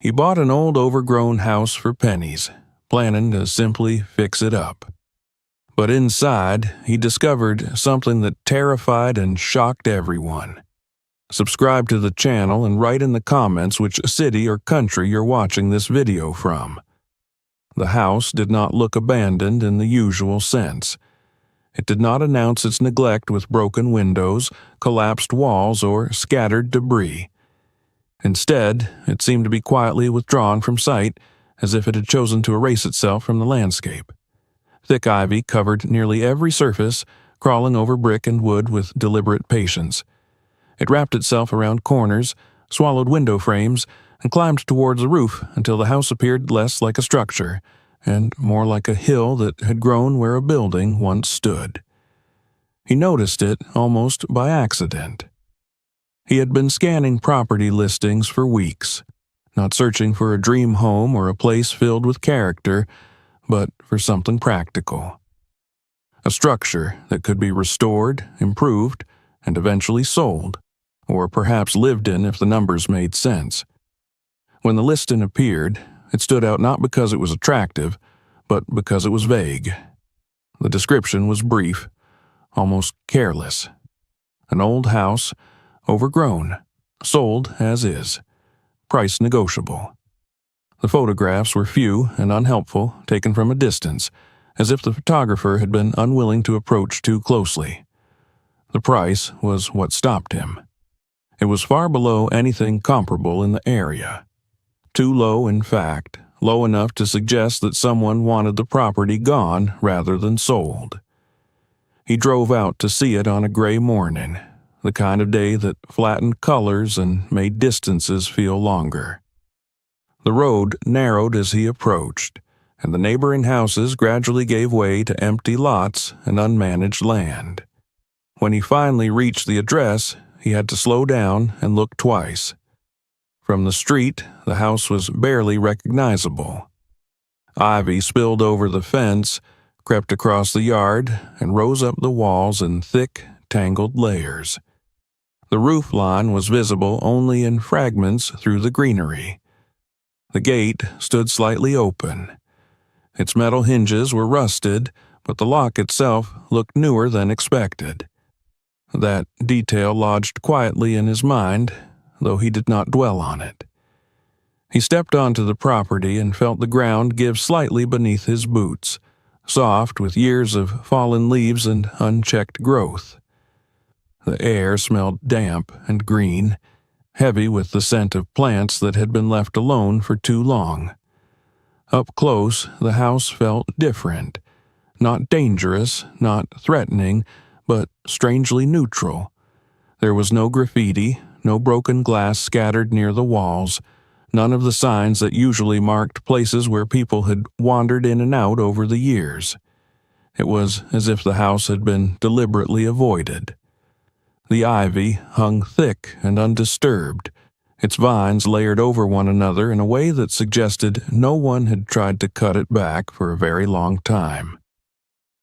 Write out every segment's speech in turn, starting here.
He bought an old overgrown house for pennies, planning to simply fix it up. But inside, he discovered something that terrified and shocked everyone. Subscribe to the channel and write in the comments which city or country you're watching this video from. The house did not look abandoned in the usual sense. It did not announce its neglect with broken windows, collapsed walls, or scattered debris. Instead, it seemed to be quietly withdrawn from sight, as if it had chosen to erase itself from the landscape. Thick ivy covered nearly every surface, crawling over brick and wood with deliberate patience. It wrapped itself around corners, swallowed window frames, and climbed towards the roof until the house appeared less like a structure and more like a hill that had grown where a building once stood. He noticed it almost by accident. He had been scanning property listings for weeks, not searching for a dream home or a place filled with character, but for something practical. A structure that could be restored, improved, and eventually sold, or perhaps lived in if the numbers made sense. When the listing appeared, it stood out not because it was attractive, but because it was vague. The description was brief, almost careless. An old house, overgrown, sold as is, price negotiable. The photographs were few and unhelpful, taken from a distance, as if the photographer had been unwilling to approach too closely. The price was what stopped him. It was far below anything comparable in the area. Too low, in fact, low enough to suggest that someone wanted the property gone rather than sold. He drove out to see it on a gray morning, the kind of day that flattened colors and made distances feel longer. The road narrowed as he approached, and the neighboring houses gradually gave way to empty lots and unmanaged land. When he finally reached the address, he had to slow down and look twice. From the street, the house was barely recognizable. Ivy spilled over the fence, crept across the yard, and rose up the walls in thick, tangled layers. The roof line was visible only in fragments through the greenery. The gate stood slightly open. Its metal hinges were rusted, but the lock itself looked newer than expected. That detail lodged quietly in his mind, though he did not dwell on it. He stepped onto the property and felt the ground give slightly beneath his boots, soft with years of fallen leaves and unchecked growth. The air smelled damp and green, heavy with the scent of plants that had been left alone for too long. Up close, the house felt different, not dangerous, not threatening, but strangely neutral. There was no graffiti, no broken glass scattered near the walls, none of the signs that usually marked places where people had wandered in and out over the years. It was as if the house had been deliberately avoided. The ivy hung thick and undisturbed, its vines layered over one another in a way that suggested no one had tried to cut it back for a very long time.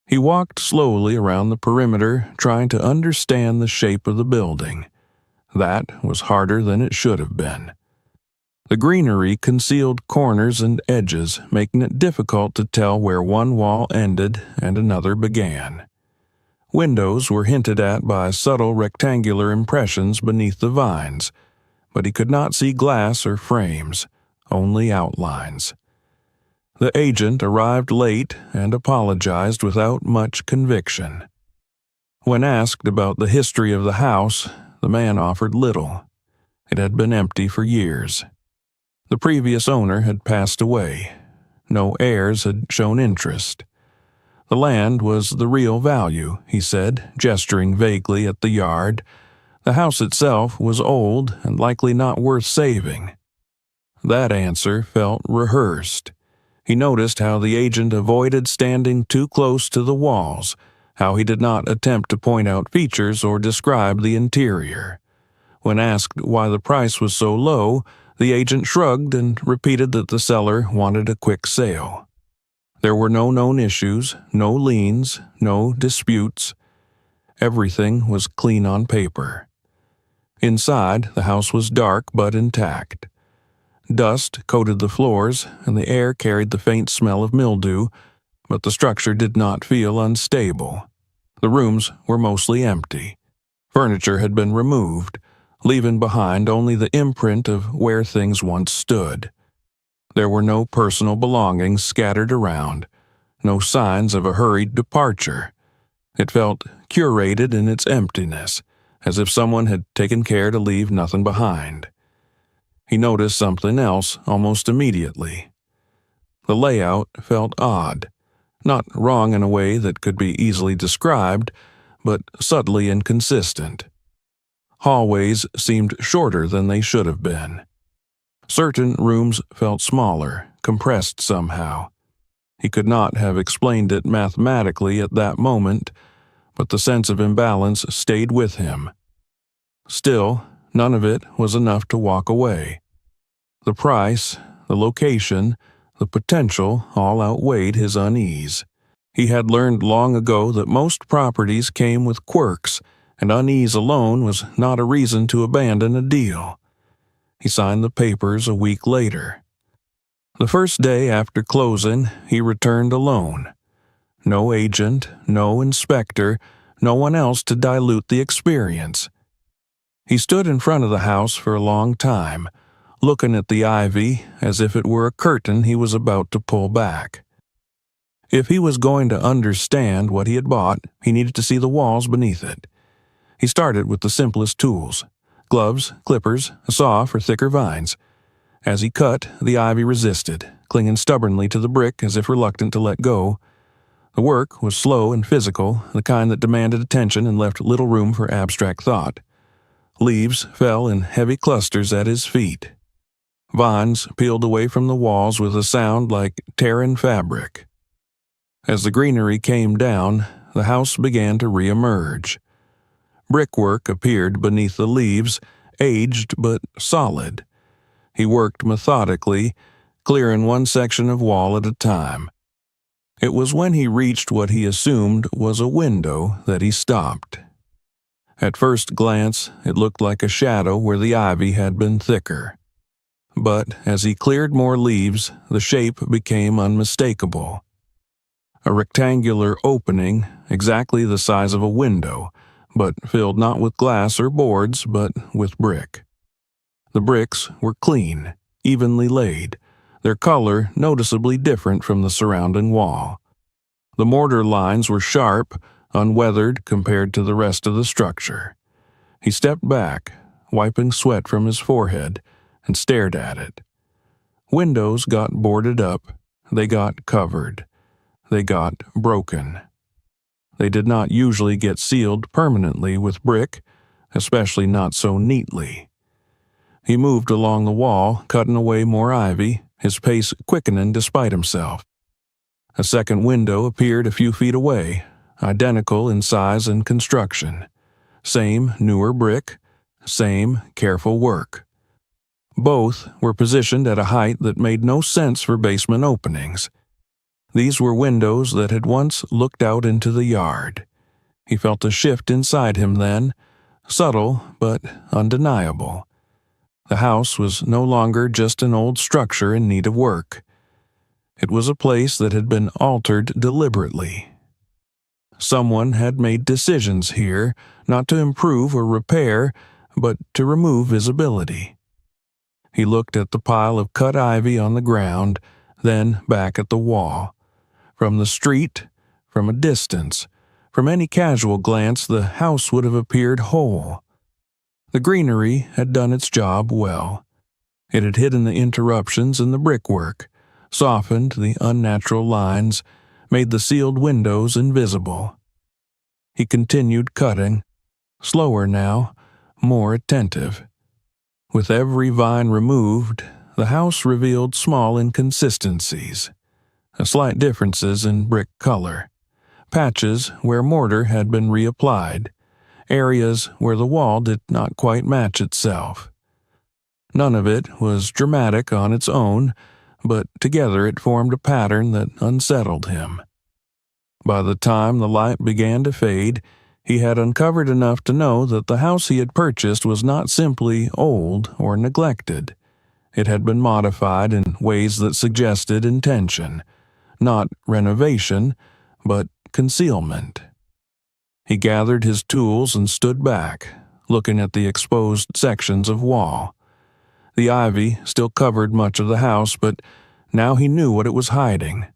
He walked slowly around the perimeter, trying to understand the shape of the building. That was harder than it should have been. The greenery concealed corners and edges, making it difficult to tell where one wall ended and another began. Windows were hinted at by subtle rectangular impressions beneath the vines, but he could not see glass or frames, only outlines. The agent arrived late and apologized without much conviction. When asked about the history of the house, the man offered little. It had been empty for years. The previous owner had passed away. No heirs had shown interest. The land was the real value, he said, gesturing vaguely at the yard. The house itself was old and likely not worth saving. That answer felt rehearsed. He noticed how the agent avoided standing too close to the walls, how he did not attempt to point out features or describe the interior. When asked why the price was so low, the agent shrugged and repeated that the seller wanted a quick sale. There were no known issues, no liens, no disputes. Everything was clean on paper. Inside, the house was dark but intact. Dust coated the floors, and the air carried the faint smell of mildew, but the structure did not feel unstable. The rooms were mostly empty. Furniture had been removed, leaving behind only the imprint of where things once stood. There were no personal belongings scattered around, no signs of a hurried departure. It felt curated in its emptiness, as if someone had taken care to leave nothing behind. He noticed something else almost immediately. The layout felt odd, not wrong in a way that could be easily described, but subtly inconsistent. Hallways seemed shorter than they should have been. Certain rooms felt smaller, compressed somehow. He could not have explained it mathematically at that moment, but the sense of imbalance stayed with him. Still, none of it was enough to walk away. The price, the location, the potential all outweighed his unease. He had learned long ago that most properties came with quirks, and unease alone was not a reason to abandon a deal. He signed the papers a week later. The first day after closing, he returned alone. No agent, no inspector, no one else to dilute the experience. He stood in front of the house for a long time, looking at the ivy as if it were a curtain he was about to pull back. If he was going to understand what he had bought, he needed to see the walls beneath it. He started with the simplest tools: gloves, clippers, a saw for thicker vines. As he cut, the ivy resisted, clinging stubbornly to the brick as if reluctant to let go. The work was slow and physical, the kind that demanded attention and left little room for abstract thought. Leaves fell in heavy clusters at his feet. Vines peeled away from the walls with a sound like tearing fabric. As the greenery came down, the house began to re-emerge. Brickwork appeared beneath the leaves, aged but solid. He worked methodically, clearing one section of wall at a time. It was when he reached what he assumed was a window that he stopped. At first glance, it looked like a shadow where the ivy had been thicker. But as he cleared more leaves, the shape became unmistakable. A rectangular opening, exactly the size of a window, but filled not with glass or boards, but with brick. The bricks were clean, evenly laid, their color noticeably different from the surrounding wall. The mortar lines were sharp, unweathered compared to the rest of the structure. He stepped back, wiping sweat from his forehead, and stared at it. Windows got boarded up, they got covered, they got broken. They did not usually get sealed permanently with brick, especially not so neatly. He moved along the wall, cutting away more ivy, his pace quickening despite himself. A second window appeared a few feet away, identical in size and construction. Same newer brick, same careful work. Both were positioned at a height that made no sense for basement openings. These were windows that had once looked out into the yard. He felt a shift inside him then, subtle but undeniable. The house was no longer just an old structure in need of work. It was a place that had been altered deliberately. Someone had made decisions here, not to improve or repair, but to remove visibility. He looked at the pile of cut ivy on the ground, then back at the wall. From the street, from a distance, from any casual glance, the house would have appeared whole. The greenery had done its job well. It had hidden the interruptions in the brickwork, softened the unnatural lines, made the sealed windows invisible. He continued cutting, slower now, more attentive. With every vine removed, the house revealed small inconsistencies, slight differences in brick color, patches where mortar had been reapplied, areas where the wall did not quite match itself. None of it was dramatic on its own, but together it formed a pattern that unsettled him. By the time the light began to fade, he had uncovered enough to know that the house he had purchased was not simply old or neglected. It had been modified in ways that suggested intention, not renovation, but concealment. He gathered his tools and stood back, looking at the exposed sections of wall. The ivy still covered much of the house, but now he knew what it was hiding.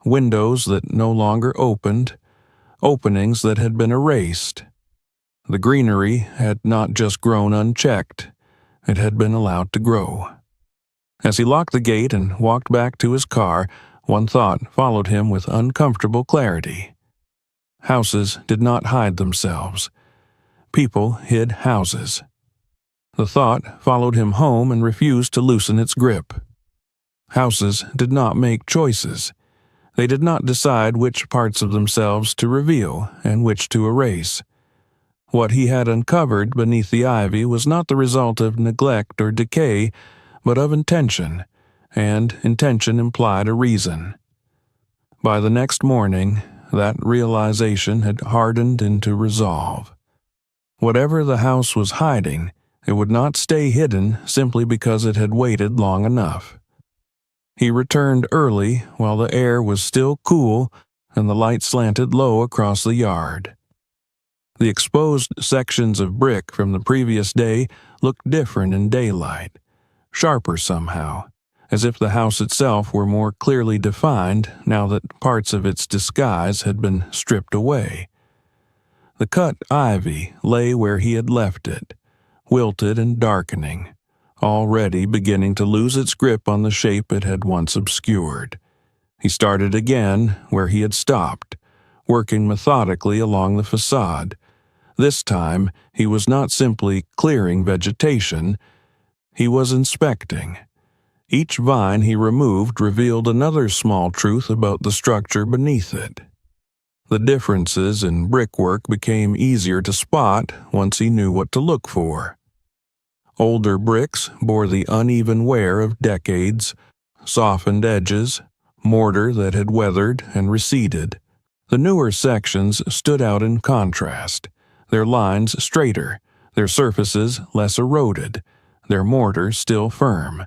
Windows that no longer opened, openings that had been erased. The greenery had not just grown unchecked, it had been allowed to grow. As he locked the gate and walked back to his car, one thought followed him with uncomfortable clarity. Houses did not hide themselves. People hid houses. The thought followed him home and refused to loosen its grip. Houses did not make choices. They did not decide which parts of themselves to reveal and which to erase. What he had uncovered beneath the ivy was not the result of neglect or decay, but of intention, and intention implied a reason. By the next morning, that realization had hardened into resolve. Whatever the house was hiding, it would not stay hidden simply because it had waited long enough. He returned early while the air was still cool and the light slanted low across the yard. The exposed sections of brick from the previous day looked different in daylight, sharper somehow, as if the house itself were more clearly defined now that parts of its disguise had been stripped away. The cut ivy lay where he had left it, wilted and darkening, already beginning to lose its grip on the shape it had once obscured. He started again where he had stopped, working methodically along the facade. This time, he was not simply clearing vegetation, he was inspecting. Each vine he removed revealed another small truth about the structure beneath it. The differences in brickwork became easier to spot once he knew what to look for. Older bricks bore the uneven wear of decades, softened edges, mortar that had weathered and receded. The newer sections stood out in contrast, their lines straighter, their surfaces less eroded, their mortar still firm.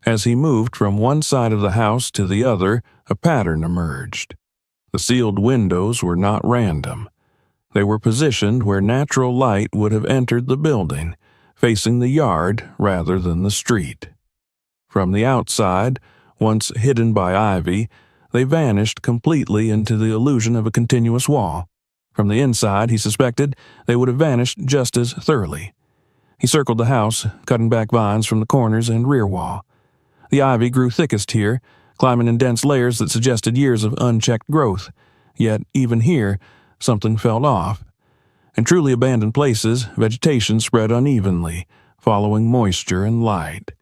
As he moved from one side of the house to the other, a pattern emerged. The sealed windows were not random. They were positioned where natural light would have entered the building, facing the yard rather than the street. From the outside, once hidden by ivy, they vanished completely into the illusion of a continuous wall. From the inside, he suspected, they would have vanished just as thoroughly. He circled the house, cutting back vines from the corners and rear wall. The ivy grew thickest here, climbing in dense layers that suggested years of unchecked growth. Yet, even here, something fell off. In truly abandoned places, vegetation spread unevenly, following moisture and light.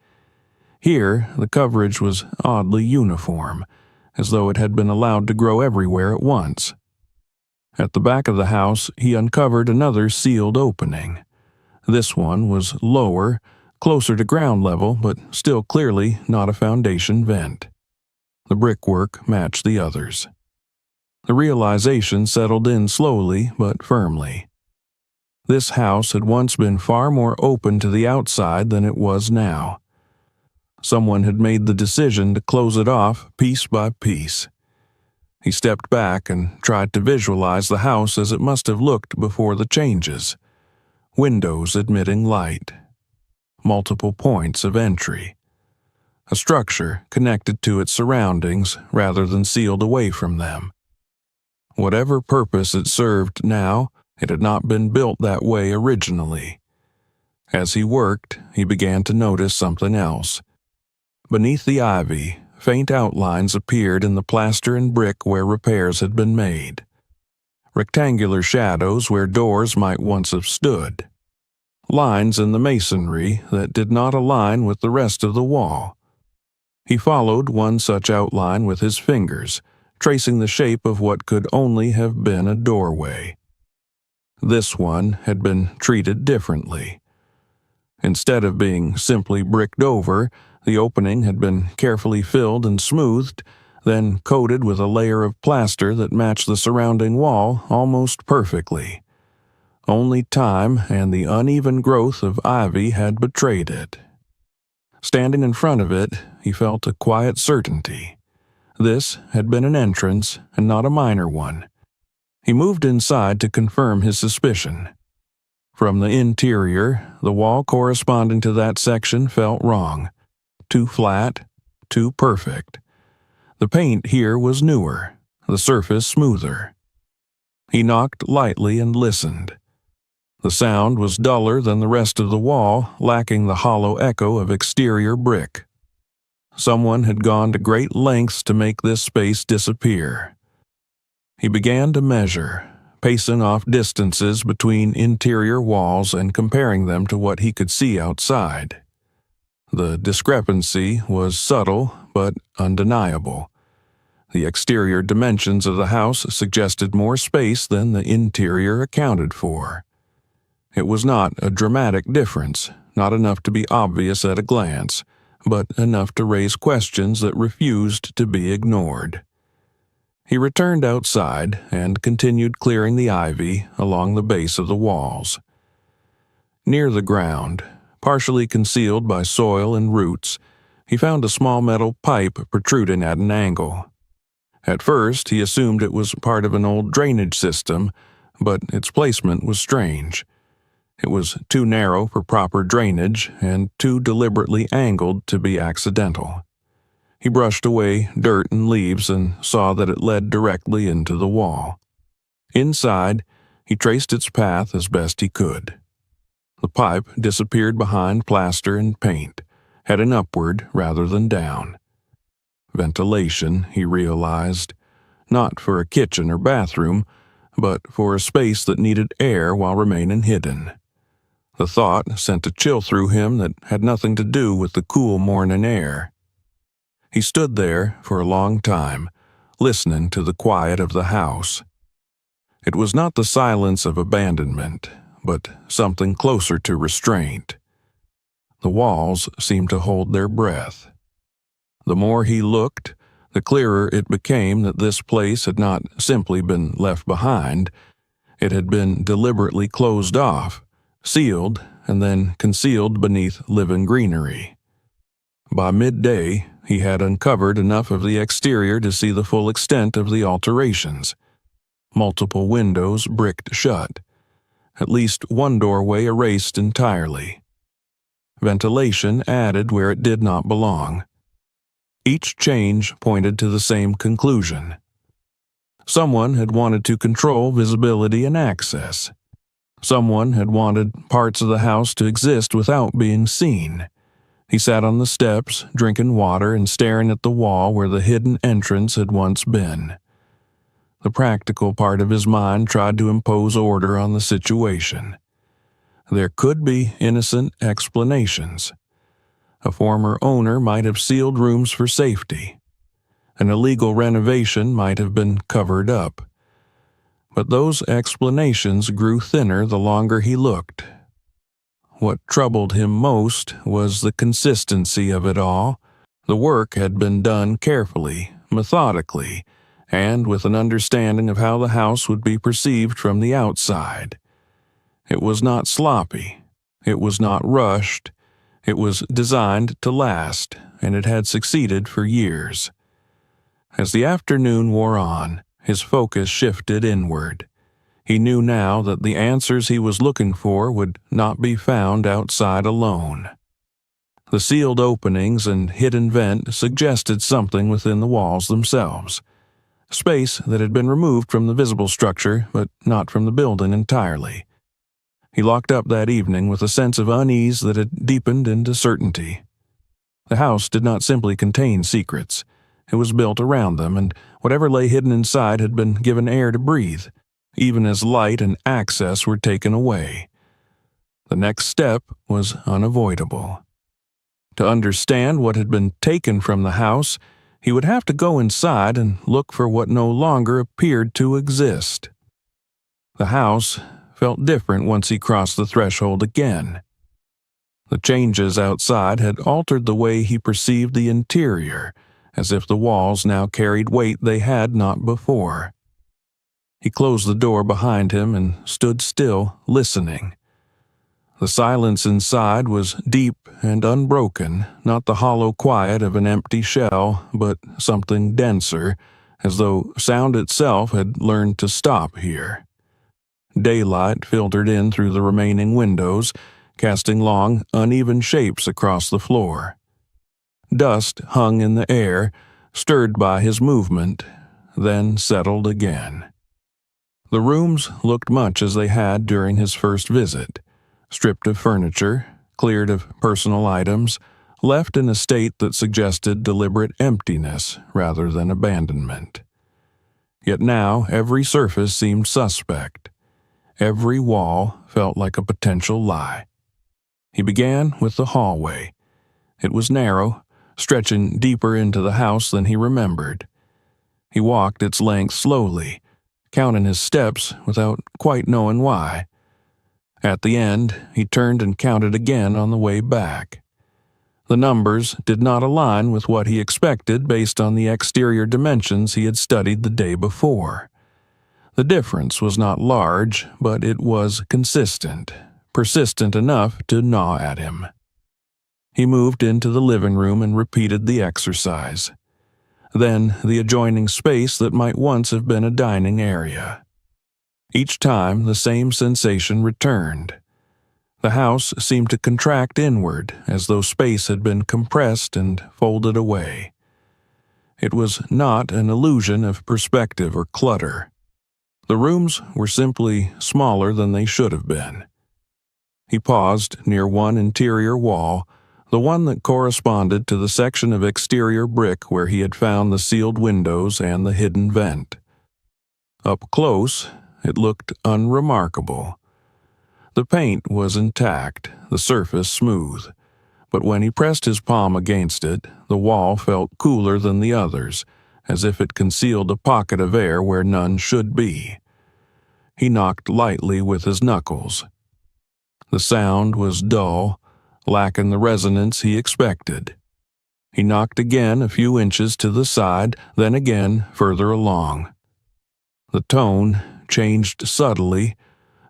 Here, the coverage was oddly uniform, as though it had been allowed to grow everywhere at once. At the back of the house, he uncovered another sealed opening. This one was lower, closer to ground level, but still clearly not a foundation vent. The brickwork matched the others. The realization settled in slowly but firmly. This house had once been far more open to the outside than it was now. Someone had made the decision to close it off piece by piece. He stepped back and tried to visualize the house as it must have looked before the changes. Windows admitting light. Multiple points of entry. A structure connected to its surroundings rather than sealed away from them. Whatever purpose it served now, it had not been built that way originally. As he worked, he began to notice something else. Beneath the ivy, faint outlines appeared in the plaster and brick where repairs had been made. Rectangular shadows where doors might once have stood. Lines in the masonry that did not align with the rest of the wall. He followed one such outline with his fingers, tracing the shape of what could only have been a doorway. This one had been treated differently. Instead of being simply bricked over, the opening had been carefully filled and smoothed, then coated with a layer of plaster that matched the surrounding wall almost perfectly. Only time and the uneven growth of ivy had betrayed it. Standing in front of it, he felt a quiet certainty. This had been an entrance, and not a minor one. He moved inside to confirm his suspicion. From the interior, the wall corresponding to that section felt wrong. Too flat, too perfect. The paint here was newer, the surface smoother. He knocked lightly and listened. The sound was duller than the rest of the wall, lacking the hollow echo of exterior brick. Someone had gone to great lengths to make this space disappear. He began to measure, pacing off distances between interior walls and comparing them to what he could see outside. The discrepancy was subtle but undeniable. The exterior dimensions of the house suggested more space than the interior accounted for. It was not a dramatic difference, not enough to be obvious at a glance, but enough to raise questions that refused to be ignored. He returned outside and continued clearing the ivy along the base of the walls. Near the ground, partially concealed by soil and roots, he found a small metal pipe protruding at an angle. At first, he assumed it was part of an old drainage system, but its placement was strange. It was too narrow for proper drainage and too deliberately angled to be accidental. He brushed away dirt and leaves and saw that it led directly into the wall. Inside, he traced its path as best he could. The pipe disappeared behind plaster and paint, heading upward rather than down. Ventilation, he realized, not for a kitchen or bathroom, but for a space that needed air while remaining hidden. The thought sent a chill through him that had nothing to do with the cool morning air. He stood there for a long time, listening to the quiet of the house. It was not the silence of abandonment, but something closer to restraint. The walls seemed to hold their breath. The more he looked, the clearer it became that this place had not simply been left behind. It had been deliberately closed off, sealed, and then concealed beneath living greenery. By midday, he had uncovered enough of the exterior to see the full extent of the alterations. Multiple windows bricked shut. At least one doorway erased entirely. Ventilation added where it did not belong. Each change pointed to the same conclusion. Someone had wanted to control visibility and access. Someone had wanted parts of the house to exist without being seen. He sat on the steps, drinking water and staring at the wall where the hidden entrance had once been. The practical part of his mind tried to impose order on the situation. There could be innocent explanations. A former owner might have sealed rooms for safety. An illegal renovation might have been covered up. But those explanations grew thinner the longer he looked. What troubled him most was the consistency of it all. The work had been done carefully, methodically, and with an understanding of how the house would be perceived from the outside. It was not sloppy. It was not rushed. It was designed to last, and it had succeeded for years. As the afternoon wore on, his focus shifted inward. He knew now that the answers he was looking for would not be found outside alone. The sealed openings and hidden vent suggested something within the walls themselves. Space that had been removed from the visible structure, but not from the building entirely. He locked up that evening with a sense of unease that had deepened into certainty. The house did not simply contain secrets. It was built around them, and whatever lay hidden inside had been given air to breathe, even as light and access were taken away. The next step was unavoidable. To understand what had been taken from the house, he would have to go inside and look for what no longer appeared to exist. The house felt different once he crossed the threshold again. The changes outside had altered the way he perceived the interior, as if the walls now carried weight they had not before. He closed the door behind him and stood still, listening. The silence inside was deep and unbroken, not the hollow quiet of an empty shell, but something denser, as though sound itself had learned to stop here. Daylight filtered in through the remaining windows, casting long, uneven shapes across the floor. Dust hung in the air, stirred by his movement, then settled again. The rooms looked much as they had during his first visit, stripped of furniture, cleared of personal items, left in a state that suggested deliberate emptiness rather than abandonment. Yet now every surface seemed suspect. Every wall felt like a potential lie. He began with the hallway. It was narrow, stretching deeper into the house than he remembered. He walked its length slowly, counting his steps without quite knowing why. At the end, he turned and counted again on the way back. The numbers did not align with what he expected based on the exterior dimensions he had studied the day before. The difference was not large, but it was consistent, persistent enough to gnaw at him. He moved into the living room and repeated the exercise. Then the adjoining space that might once have been a dining area. Each time the same sensation returned. The house seemed to contract inward, as though space had been compressed and folded away. It was not an illusion of perspective or clutter. The rooms were simply smaller than they should have been. He paused near one interior wall, the one that corresponded to the section of exterior brick where he had found the sealed windows and the hidden vent. Up close, it looked unremarkable. The paint was intact, the surface smooth, but when he pressed his palm against it, the wall felt cooler than the others, as if it concealed a pocket of air where none should be. He knocked lightly with his knuckles. The sound was dull, lacking the resonance he expected. He knocked again a few inches to the side, then again further along. The tone changed subtly,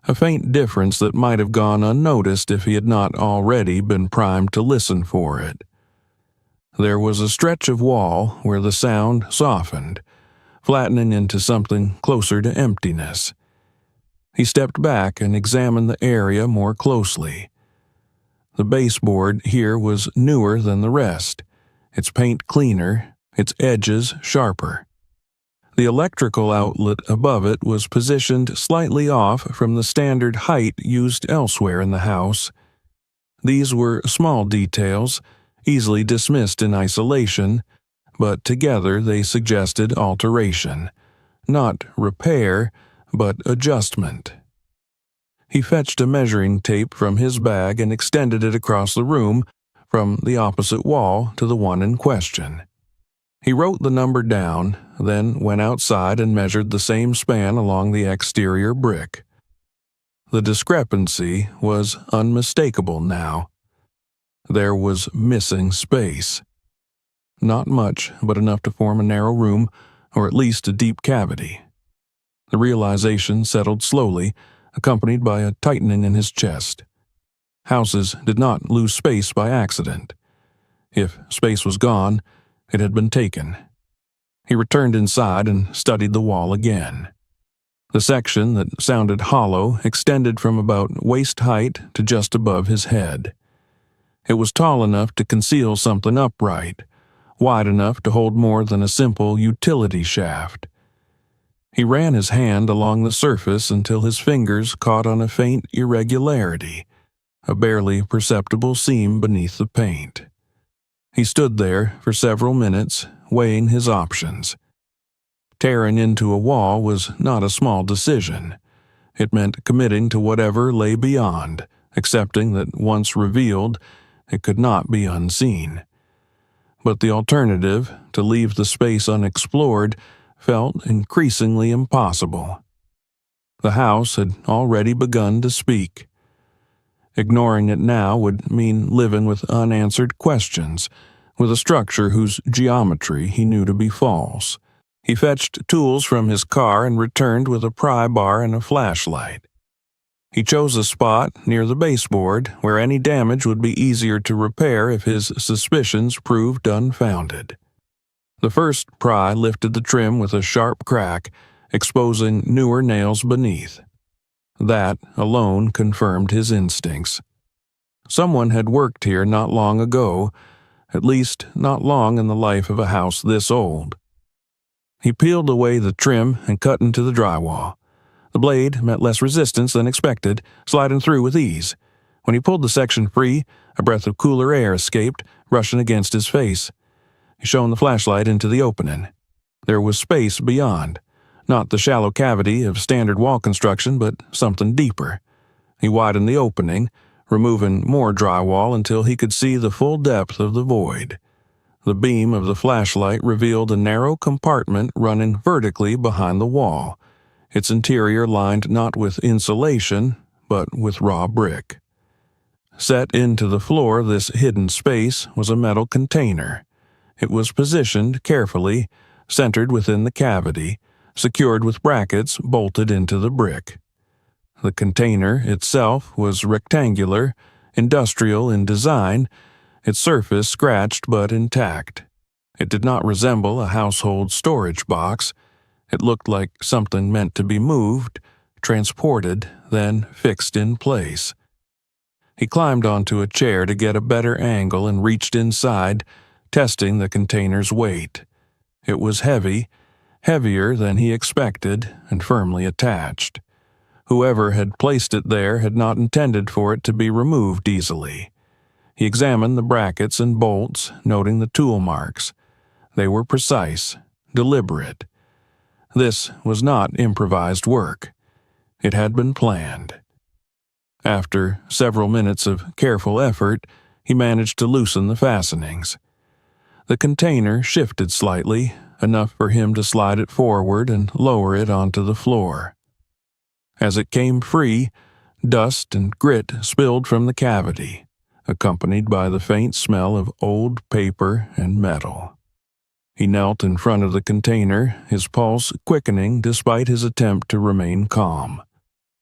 a faint difference that might have gone unnoticed if he had not already been primed to listen for it. There was a stretch of wall where the sound softened, flattening into something closer to emptiness. He stepped back and examined the area more closely. The baseboard here was newer than the rest, its paint cleaner, its edges sharper. The electrical outlet above it was positioned slightly off from the standard height used elsewhere in the house. These were small details, easily dismissed in isolation, but together they suggested alteration, not repair, but adjustment. He fetched a measuring tape from his bag and extended it across the room, from the opposite wall to the one in question. He wrote the number down, then went outside and measured the same span along the exterior brick. The discrepancy was unmistakable now. There was missing space. Not much, but enough to form a narrow room, or at least a deep cavity. The realization settled slowly, accompanied by a tightening in his chest. Houses did not lose space by accident. If space was gone, it had been taken. He returned inside and studied the wall again. The section that sounded hollow extended from about waist height to just above his head. It was tall enough to conceal something upright, wide enough to hold more than a simple utility shaft. He ran his hand along the surface until his fingers caught on a faint irregularity, a barely perceptible seam beneath the paint. He stood there for several minutes, weighing his options. Tearing into a wall was not a small decision. It meant committing to whatever lay beyond, accepting that once revealed, it could not be unseen. But the alternative, to leave the space unexplored, felt increasingly impossible. The house had already begun to speak. Ignoring it now would mean living with unanswered questions, with a structure whose geometry he knew to be false. He fetched tools from his car and returned with a pry bar and a flashlight. He chose a spot near the baseboard where any damage would be easier to repair if his suspicions proved unfounded. The first pry lifted the trim with a sharp crack, exposing newer nails beneath. That alone confirmed his instincts. Someone had worked here not long ago, at least not long in the life of a house this old. He peeled away the trim and cut into the drywall. The blade met less resistance than expected, sliding through with ease. When he pulled the section free, a breath of cooler air escaped, rushing against his face. He shone the flashlight into the opening. There was space beyond. Not the shallow cavity of standard wall construction, but something deeper. He widened the opening, removing more drywall until he could see the full depth of the void. The beam of the flashlight revealed a narrow compartment running vertically behind the wall, its interior lined not with insulation, but with raw brick. Set into the floor of this hidden space was a metal container. It was positioned carefully, centered within the cavity, secured with brackets bolted into the brick. The container itself was rectangular, industrial in design, its surface scratched but intact. It did not resemble a household storage box. It looked like something meant to be moved, transported, then fixed in place. He climbed onto a chair to get a better angle and reached inside, testing the container's weight. It was heavy, heavier than he expected, and firmly attached. Whoever had placed it there had not intended for it to be removed easily. He examined the brackets and bolts, noting the tool marks. They were precise, deliberate. This was not improvised work. It had been planned. After several minutes of careful effort, he managed to loosen the fastenings. The container shifted slightly, enough for him to slide it forward and lower it onto the floor. As it came free, dust and grit spilled from the cavity, accompanied by the faint smell of old paper and metal. He knelt in front of the container, his pulse quickening despite his attempt to remain calm.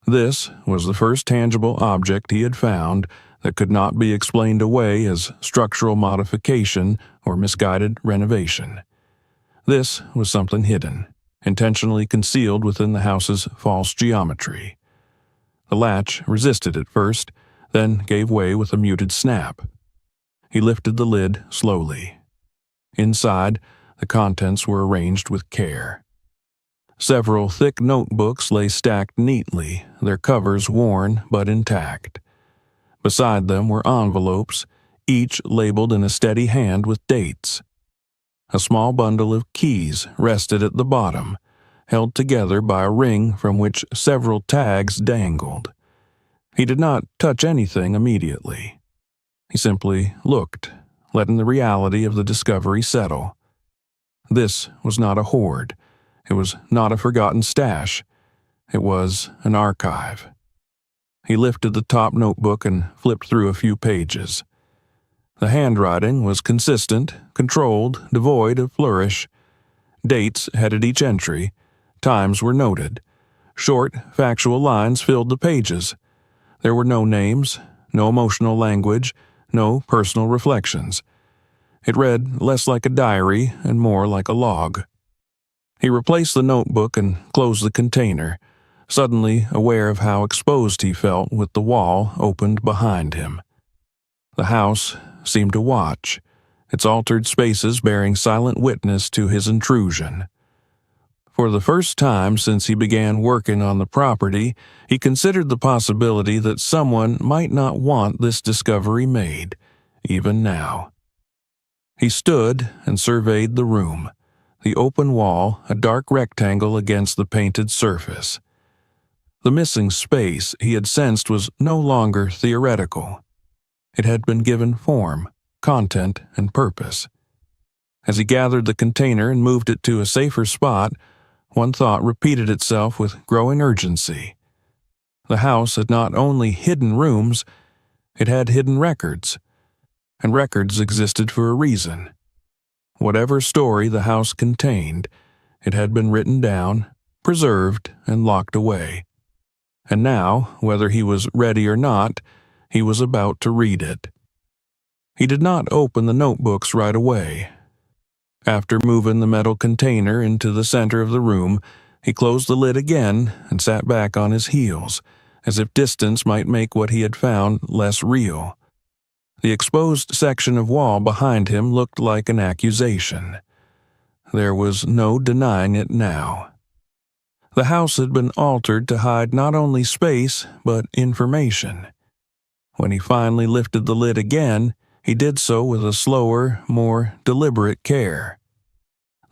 This was the first tangible object he had found that could not be explained away as structural modification or misguided renovation. This was something hidden, intentionally concealed within the house's false geometry. The latch resisted at first, then gave way with a muted snap. He lifted the lid slowly. Inside, the contents were arranged with care. Several thick notebooks lay stacked neatly, their covers worn but intact. Beside them were envelopes, each labeled in a steady hand with dates. A small bundle of keys rested at the bottom, held together by a ring from which several tags dangled. He did not touch anything immediately. He simply looked, letting the reality of the discovery settle. This was not a hoard. It was not a forgotten stash. It was an archive. He lifted the top notebook and flipped through a few pages. The handwriting was consistent, controlled, devoid of flourish. Dates headed each entry. Times were noted. Short, factual lines filled the pages. There were no names, no emotional language, no personal reflections. It read less like a diary and more like a log. He replaced the notebook and closed the container, suddenly aware of how exposed he felt with the wall opened behind him. The house seemed to watch, its altered spaces bearing silent witness to his intrusion. For the first time since he began working on the property, he considered the possibility that someone might not want this discovery made, even now. He stood and surveyed the room, the open wall a dark rectangle against the painted surface. The missing space he had sensed was no longer theoretical. It had been given form, content, and purpose. As he gathered the container and moved it to a safer spot, one thought repeated itself with growing urgency. The house had not only hidden rooms, it had hidden records. And records existed for a reason. Whatever story the house contained, it had been written down, preserved, and locked away. and now, whether he was ready or not, he was about to read it. He did not open the notebooks right away. After moving the metal container into the center of the room, he closed the lid again and sat back on his heels, as if distance might make what he had found less real. The exposed section of wall behind him looked like an accusation. There was no denying it now. The house had been altered to hide not only space, but information. When he finally lifted the lid again, he did so with a slower, more deliberate care.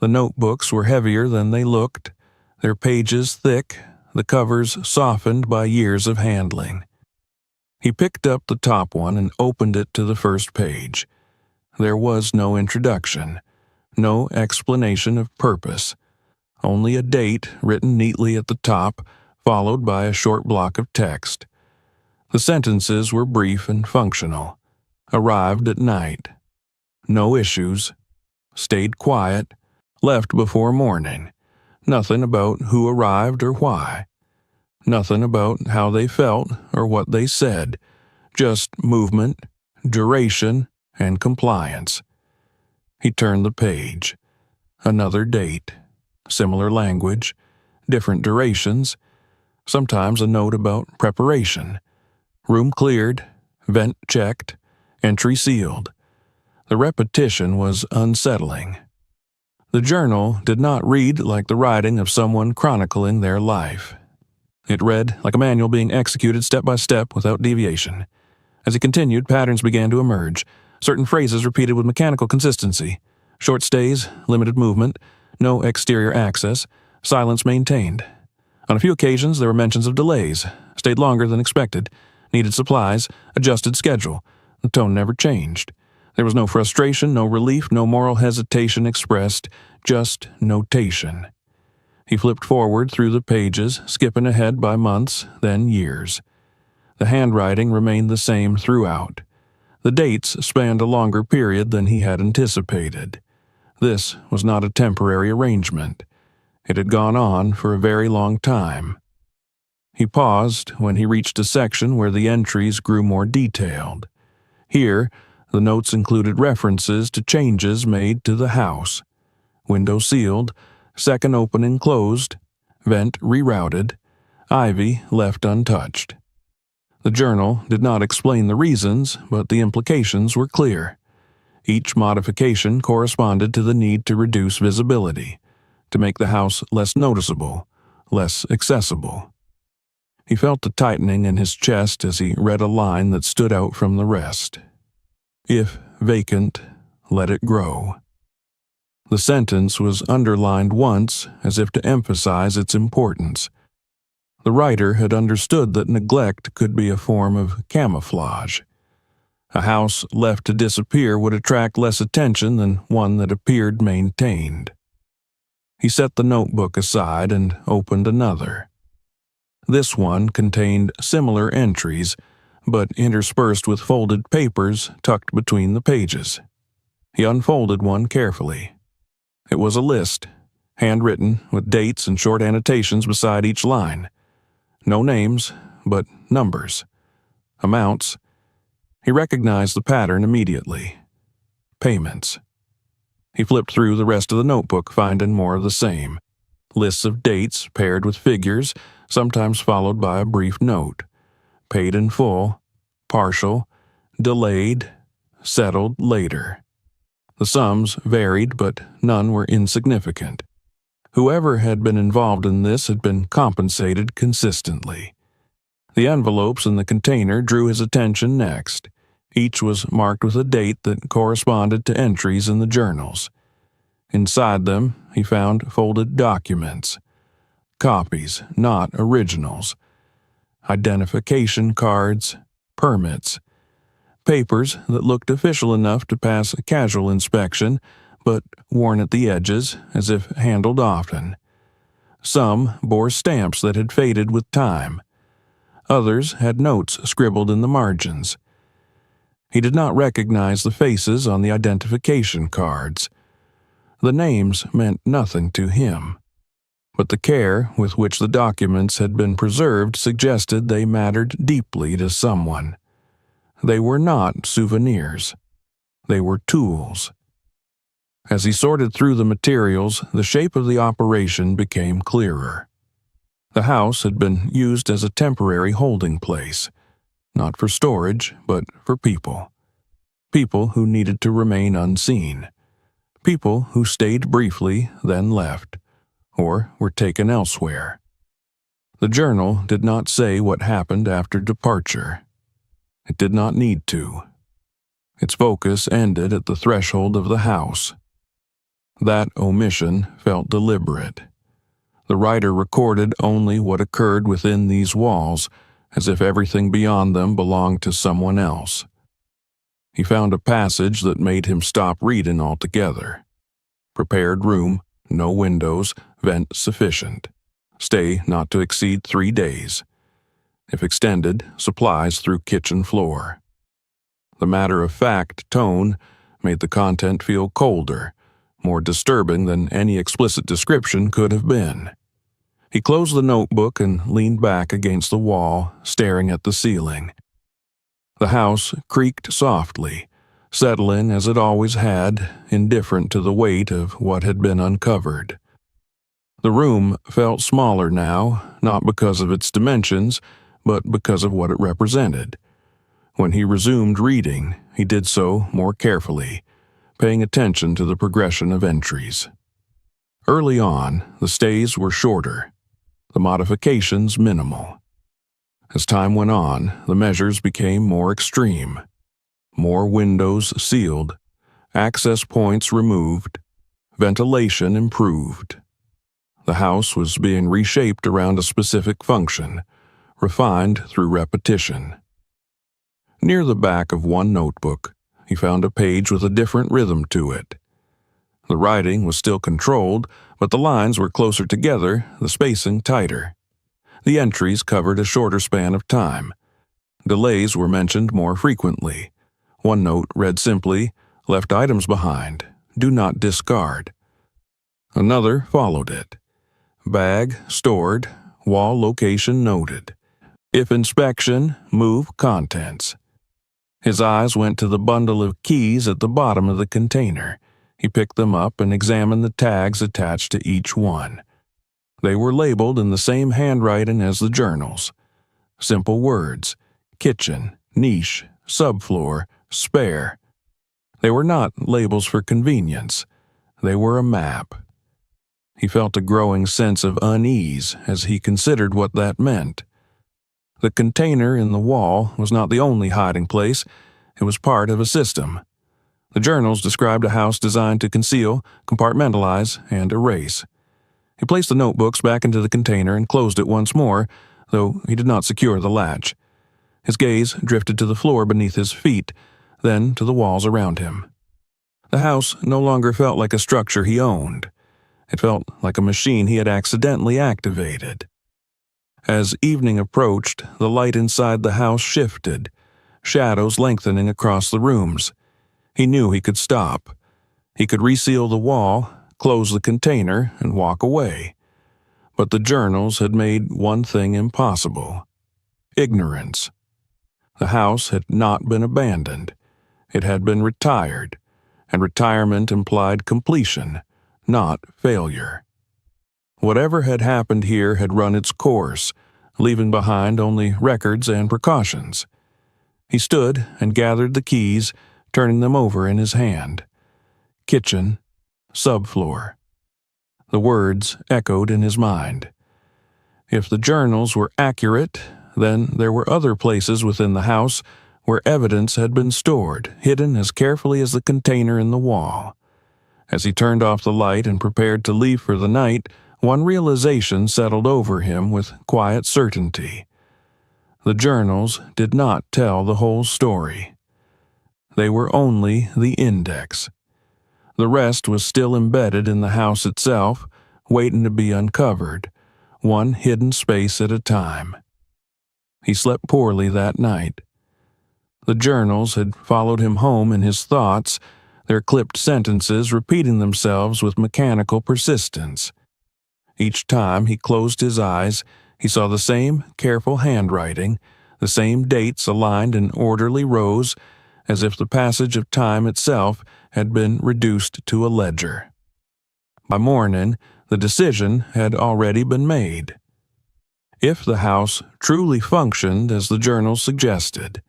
The notebooks were heavier than they looked, their pages thick, the covers softened by years of handling. He picked up the top one and opened it to the first page. There was no introduction, no explanation of purpose, only a date written neatly at the top, followed by a short block of text. The sentences were brief and functional. Arrived at night. No issues. Stayed quiet. Left before morning. Nothing about who arrived or why. Nothing about how they felt or what they said. Just movement, duration, and compliance. He turned the page. Another date. Similar language. Different durations. Sometimes a note about preparation. Room cleared. Vent checked. Entry sealed. The repetition was unsettling. The journal did not read like the writing of someone chronicling their life. It read like a manual being executed step by step without deviation. As he continued, patterns began to emerge, certain phrases repeated with mechanical consistency. Short stays, limited movement, no exterior access, silence maintained. On a few occasions there were mentions of delays, stayed longer than expected, needed supplies, adjusted schedule. The tone never changed. There was no frustration, no relief, no moral hesitation expressed, just notation. He flipped forward through the pages, skipping ahead by months, then years. The handwriting remained the same throughout. The dates spanned a longer period than he had anticipated. This was not a temporary arrangement. It had gone on for a very long time. He paused when he reached a section where the entries grew more detailed. Here, the notes included references to changes made to the house. Window sealed, second opening closed, vent rerouted, ivy left untouched. The journal did not explain the reasons, but the implications were clear. Each modification corresponded to the need to reduce visibility, to make the house less noticeable, less accessible. He felt a tightening in his chest as he read a line that stood out from the rest. If vacant, let it grow. The sentence was underlined once as if to emphasize its importance. The writer had understood that neglect could be a form of camouflage. A house left to disappear would attract less attention than one that appeared maintained. He set the notebook aside and opened another. This one contained similar entries, but interspersed with folded papers tucked between the pages. He unfolded one carefully. It was a list, handwritten with dates and short annotations beside each line. No names, but numbers. Amounts. He recognized the pattern immediately. Payments. He flipped through the rest of the notebook, finding more of the same. Lists of dates paired with figures, sometimes followed by a brief note. Paid in full, partial, delayed, settled later. The sums varied, but none were insignificant. Whoever had been involved in this had been compensated consistently. The envelopes in the container drew his attention next. Each was marked with a date that corresponded to entries in the journals. Inside them, he found folded documents. Copies, not originals. Identification cards, permits. Papers that looked official enough to pass a casual inspection, but worn at the edges as if handled often. Some bore stamps that had faded with time. Others had notes scribbled in the margins. He did not recognize the faces on the identification cards. The names meant nothing to him. but the care with which the documents had been preserved suggested they mattered deeply to someone. They were not souvenirs. They were tools. As he sorted through the materials, the shape of the operation became clearer. The house had been used as a temporary holding place, not for storage, but for people. People who needed to remain unseen. People who stayed briefly, then left, or were taken elsewhere. The journal did not say what happened after departure. It did not need to. Its focus ended at the threshold of the house. That omission felt deliberate. The writer recorded only what occurred within these walls, as if everything beyond them belonged to someone else. He found a passage that made him stop reading altogether. Prepared room, no windows, vent sufficient. Stay not to exceed 3 days. If extended, supplies through kitchen floor. The matter-of-fact tone made the content feel colder, more disturbing than any explicit description could have been. He closed the notebook and leaned back against the wall, staring at the ceiling. The house creaked softly, settling as it always had, indifferent to the weight of what had been uncovered. The room felt smaller now, not because of its dimensions, but because of what it represented. When he resumed reading, he did so more carefully, paying attention to the progression of entries. Early on, the stays were shorter, the modifications minimal. As time went on, the measures became more extreme. More windows sealed, access points removed, ventilation improved. The house was being reshaped around a specific function, refined through repetition. Near the back of one notebook, he found a page with a different rhythm to it. The writing was still controlled, but the lines were closer together, the spacing tighter. The entries covered a shorter span of time. Delays were mentioned more frequently. One note read simply, "Left items behind. Do not discard." Another followed it. Bag stored, wall location noted. If inspection, move contents. His eyes went to the bundle of keys at the bottom of the container. He picked them up and examined the tags attached to each one. They were labeled in the same handwriting as the journals. Simple words: kitchen, niche, subfloor, spare. They were not labels for convenience. They were a map. He felt a growing sense of unease as he considered what that meant. The container in the wall was not the only hiding place. It was part of a system. The journals described a house designed to conceal, compartmentalize, and erase. He placed the notebooks back into the container and closed it once more, though he did not secure the latch. His gaze drifted to the floor beneath his feet, then to the walls around him. The house no longer felt like a structure he owned. It felt like a machine he had accidentally activated. As evening approached, the light inside the house shifted, shadows lengthening across the rooms. He knew he could stop. He could reseal the wall, close the container, and walk away. But the journals had made one thing impossible: ignorance. The house had not been abandoned. It had been retired, and retirement implied completion, not failure. Whatever had happened here had run its course, leaving behind only records and precautions. He stood and gathered the keys, turning them over in his hand. Kitchen, subfloor. The words echoed in his mind. If the journals were accurate, then there were other places within the house where evidence had been stored, hidden as carefully as the container in the wall. As he turned off the light and prepared to leave for the night, one realization settled over him with quiet certainty. The journals did not tell the whole story. They were only the index. The rest was still embedded in the house itself, waiting to be uncovered, one hidden space at a time. He slept poorly that night. The journals had followed him home in his thoughts, their clipped sentences repeating themselves with mechanical persistence. Each time he closed his eyes, he saw the same careful handwriting, the same dates aligned in orderly rows, as if the passage of time itself had been reduced to a ledger. By morning, the decision had already been made. If the house truly functioned as the journal suggested,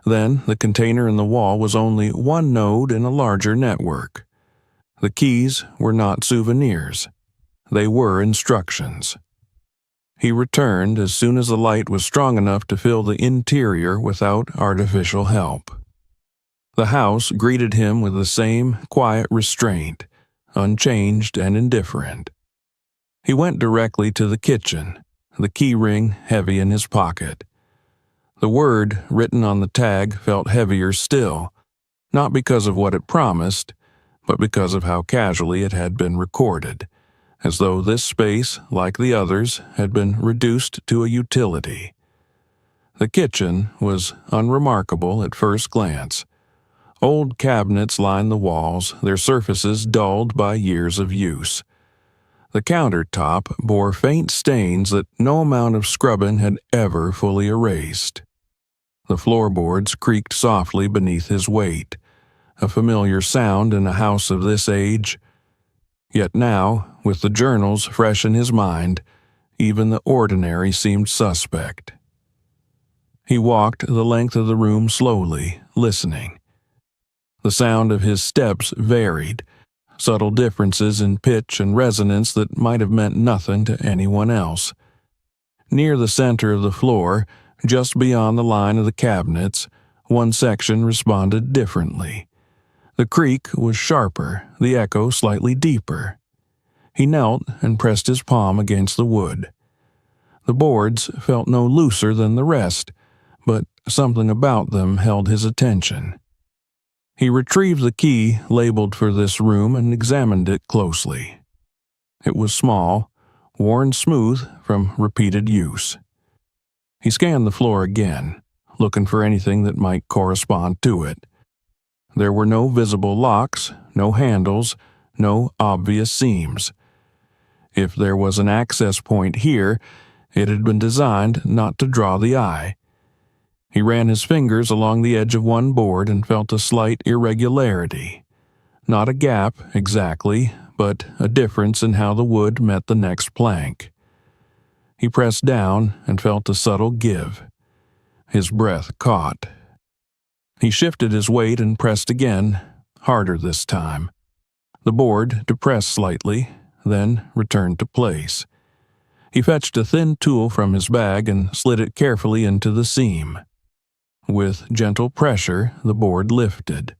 then the container in the wall was only one node in a larger network. The keys were not souvenirs. They were instructions. He returned as soon as the light was strong enough to fill the interior without artificial help. The house greeted him with the same quiet restraint, unchanged and indifferent. He went directly to the kitchen, the key ring heavy in his pocket. The word written on the tag felt heavier still, not because of what it promised, but because of how casually it had been recorded, as though this space, like the others, had been reduced to a utility. The kitchen was unremarkable at first glance. Old cabinets lined the walls, their surfaces dulled by years of use. The countertop bore faint stains that no amount of scrubbing had ever fully erased. The floorboards creaked softly beneath his weight, a familiar sound in a house of this age. Yet now, with the journals fresh in his mind, even the ordinary seemed suspect. He walked the length of the room slowly, listening. The sound of his steps varied, subtle differences in pitch and resonance that might have meant nothing to anyone else. Near the center of the floor, just beyond the line of the cabinets, one section responded differently. The creak was sharper, the echo slightly deeper. He knelt and pressed his palm against the wood. The boards felt no looser than the rest, but something about them held his attention. He retrieved the key labeled for this room and examined it closely. It was small, worn smooth from repeated use. He scanned the floor again, looking for anything that might correspond to it. There were no visible locks, no handles, no obvious seams. If there was an access point here, it had been designed not to draw the eye. He ran his fingers along the edge of one board and felt a slight irregularity. Not a gap, exactly, but a difference in how the wood met the next plank. He pressed down and felt a subtle give. His breath caught. He shifted his weight and pressed again, harder this time. The board depressed slightly, then returned to place. He fetched a thin tool from his bag and slid it carefully into the seam. With gentle pressure, the board lifted.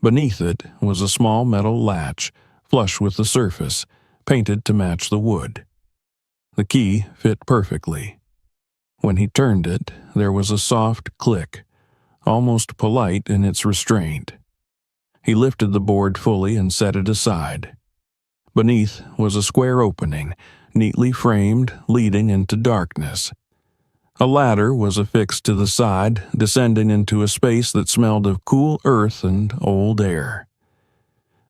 Beneath it was a small metal latch, flush with the surface, painted to match the wood. The key fit perfectly. When he turned it, there was a soft click, almost polite in its restraint. He lifted the board fully and set it aside. Beneath was a square opening, neatly framed, leading into darkness. A ladder was affixed to the side, descending into a space that smelled of cool earth and old air.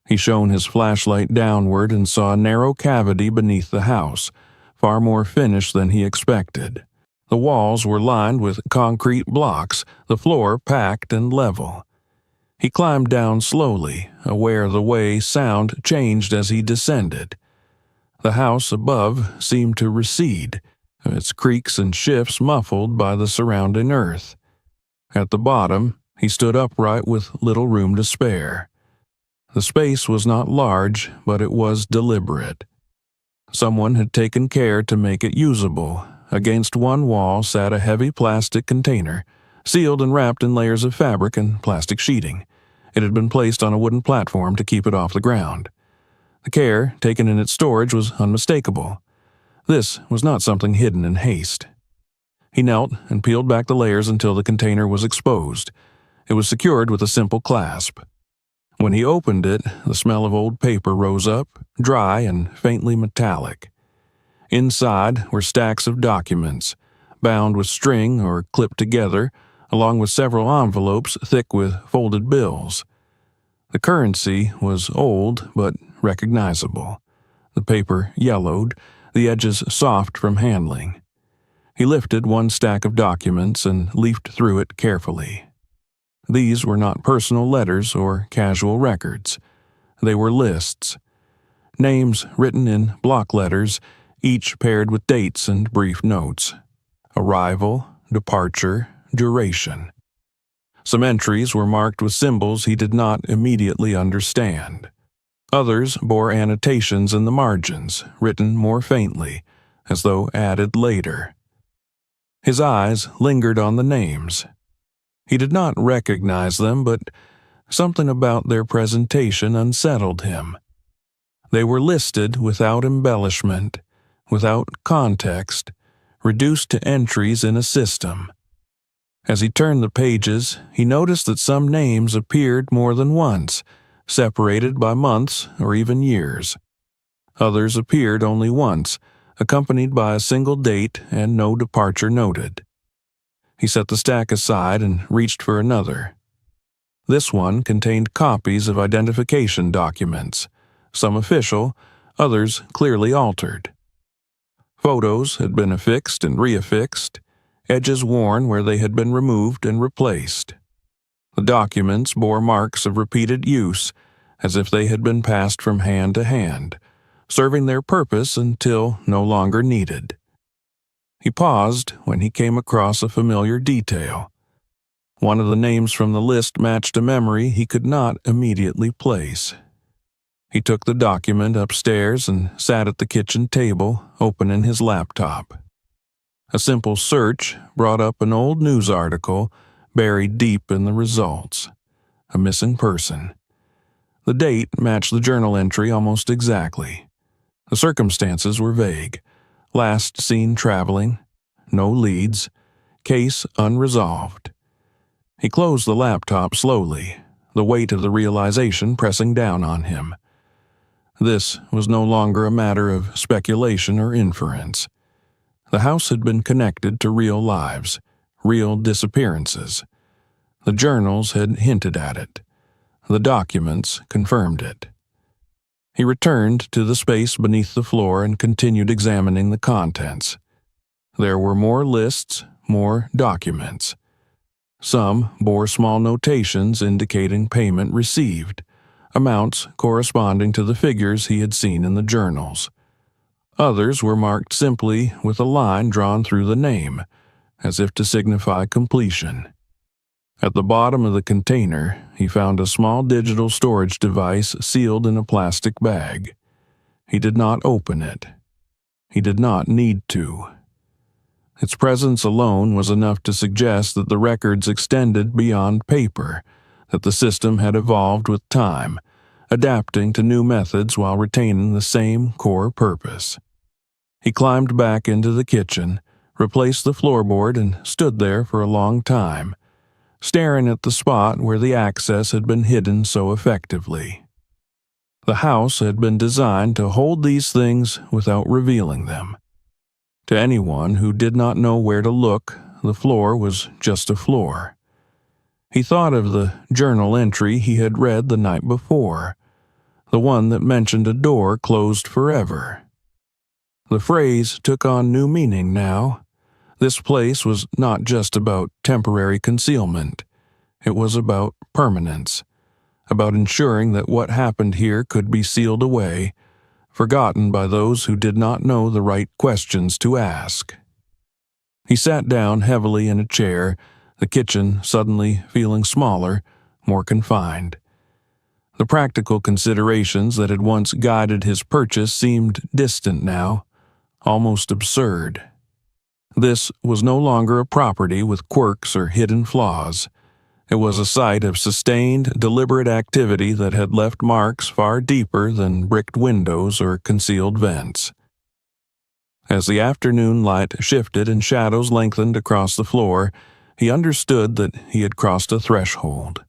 He shone his flashlight downward and saw a narrow cavity beneath the house, far more finished than he expected. The walls were lined with concrete blocks, the floor packed and level. He climbed down slowly, aware of the way sound changed as he descended. The house above seemed to recede, its creaks and shifts muffled by the surrounding earth. At the bottom, he stood upright with little room to spare. The space was not large, but it was deliberate. Someone had taken care to make it usable. Against one wall sat a heavy plastic container, sealed and wrapped in layers of fabric and plastic sheeting. It had been placed on a wooden platform to keep it off the ground. The care taken in its storage was unmistakable. This was not something hidden in haste. He knelt and peeled back the layers until the container was exposed. It was secured with a simple clasp. When he opened it, the smell of old paper rose up, dry and faintly metallic. Inside were stacks of documents, bound with string or clipped together, along with several envelopes thick with folded bills. The currency was old but recognizable. The paper yellowed, the edges soft from handling. He lifted one stack of documents and leafed through it carefully. These were not personal letters or casual records. They were lists. Names written in block letters, each paired with dates and brief notes. Arrival, departure, duration. Some entries were marked with symbols he did not immediately understand. Others bore annotations in the margins, written more faintly, as though added later. His eyes lingered on the names. He did not recognize them, but something about their presentation unsettled him. They were listed without embellishment, without context, reduced to entries in a system. As he turned the pages, he noticed that some names appeared more than once, separated by months or even years. Others appeared only once, accompanied by a single date and no departure noted. He set the stack aside and reached for another. This one contained copies of identification documents, some official, others clearly altered. Photos had been affixed and reaffixed, edges worn where they had been removed and replaced. The documents bore marks of repeated use, as if they had been passed from hand to hand, serving their purpose until no longer needed. He paused when he came across a familiar detail. One of the names from the list matched a memory he could not immediately place. He took the document upstairs and sat at the kitchen table, opening his laptop. A simple search brought up an old news article buried deep in the results. A missing person. The date matched the journal entry almost exactly. The circumstances were vague. Last seen traveling, no leads, case unresolved. He closed the laptop slowly, the weight of the realization pressing down on him. This was no longer a matter of speculation or inference. The house had been connected to real lives, real disappearances. The journals had hinted at it. The documents confirmed it. He returned to the space beneath the floor and continued examining the contents. There were more lists, more documents. Some bore small notations indicating payment received, amounts corresponding to the figures he had seen in the journals. Others were marked simply with a line drawn through the name, as if to signify completion. At the bottom of the container, he found a small digital storage device sealed in a plastic bag. He did not open it. He did not need to. Its presence alone was enough to suggest that the records extended beyond paper, that the system had evolved with time, adapting to new methods while retaining the same core purpose. He climbed back into the kitchen, replaced the floorboard, and stood there for a long time, staring at the spot where the access had been hidden so effectively. The house had been designed to hold these things without revealing them. To anyone who did not know where to look, the floor was just a floor. He thought of the journal entry he had read the night before, the one that mentioned a door closed forever. The phrase took on new meaning now. This place was not just about temporary concealment. It was about permanence, about ensuring that what happened here could be sealed away, forgotten by those who did not know the right questions to ask. He sat down heavily in a chair, the kitchen suddenly feeling smaller, more confined. The practical considerations that had once guided his purchase seemed distant now, almost absurd. This was no longer a property with quirks or hidden flaws. It was a site of sustained, deliberate activity that had left marks far deeper than bricked windows or concealed vents. As the afternoon light shifted and shadows lengthened across the floor, he understood that he had crossed a threshold.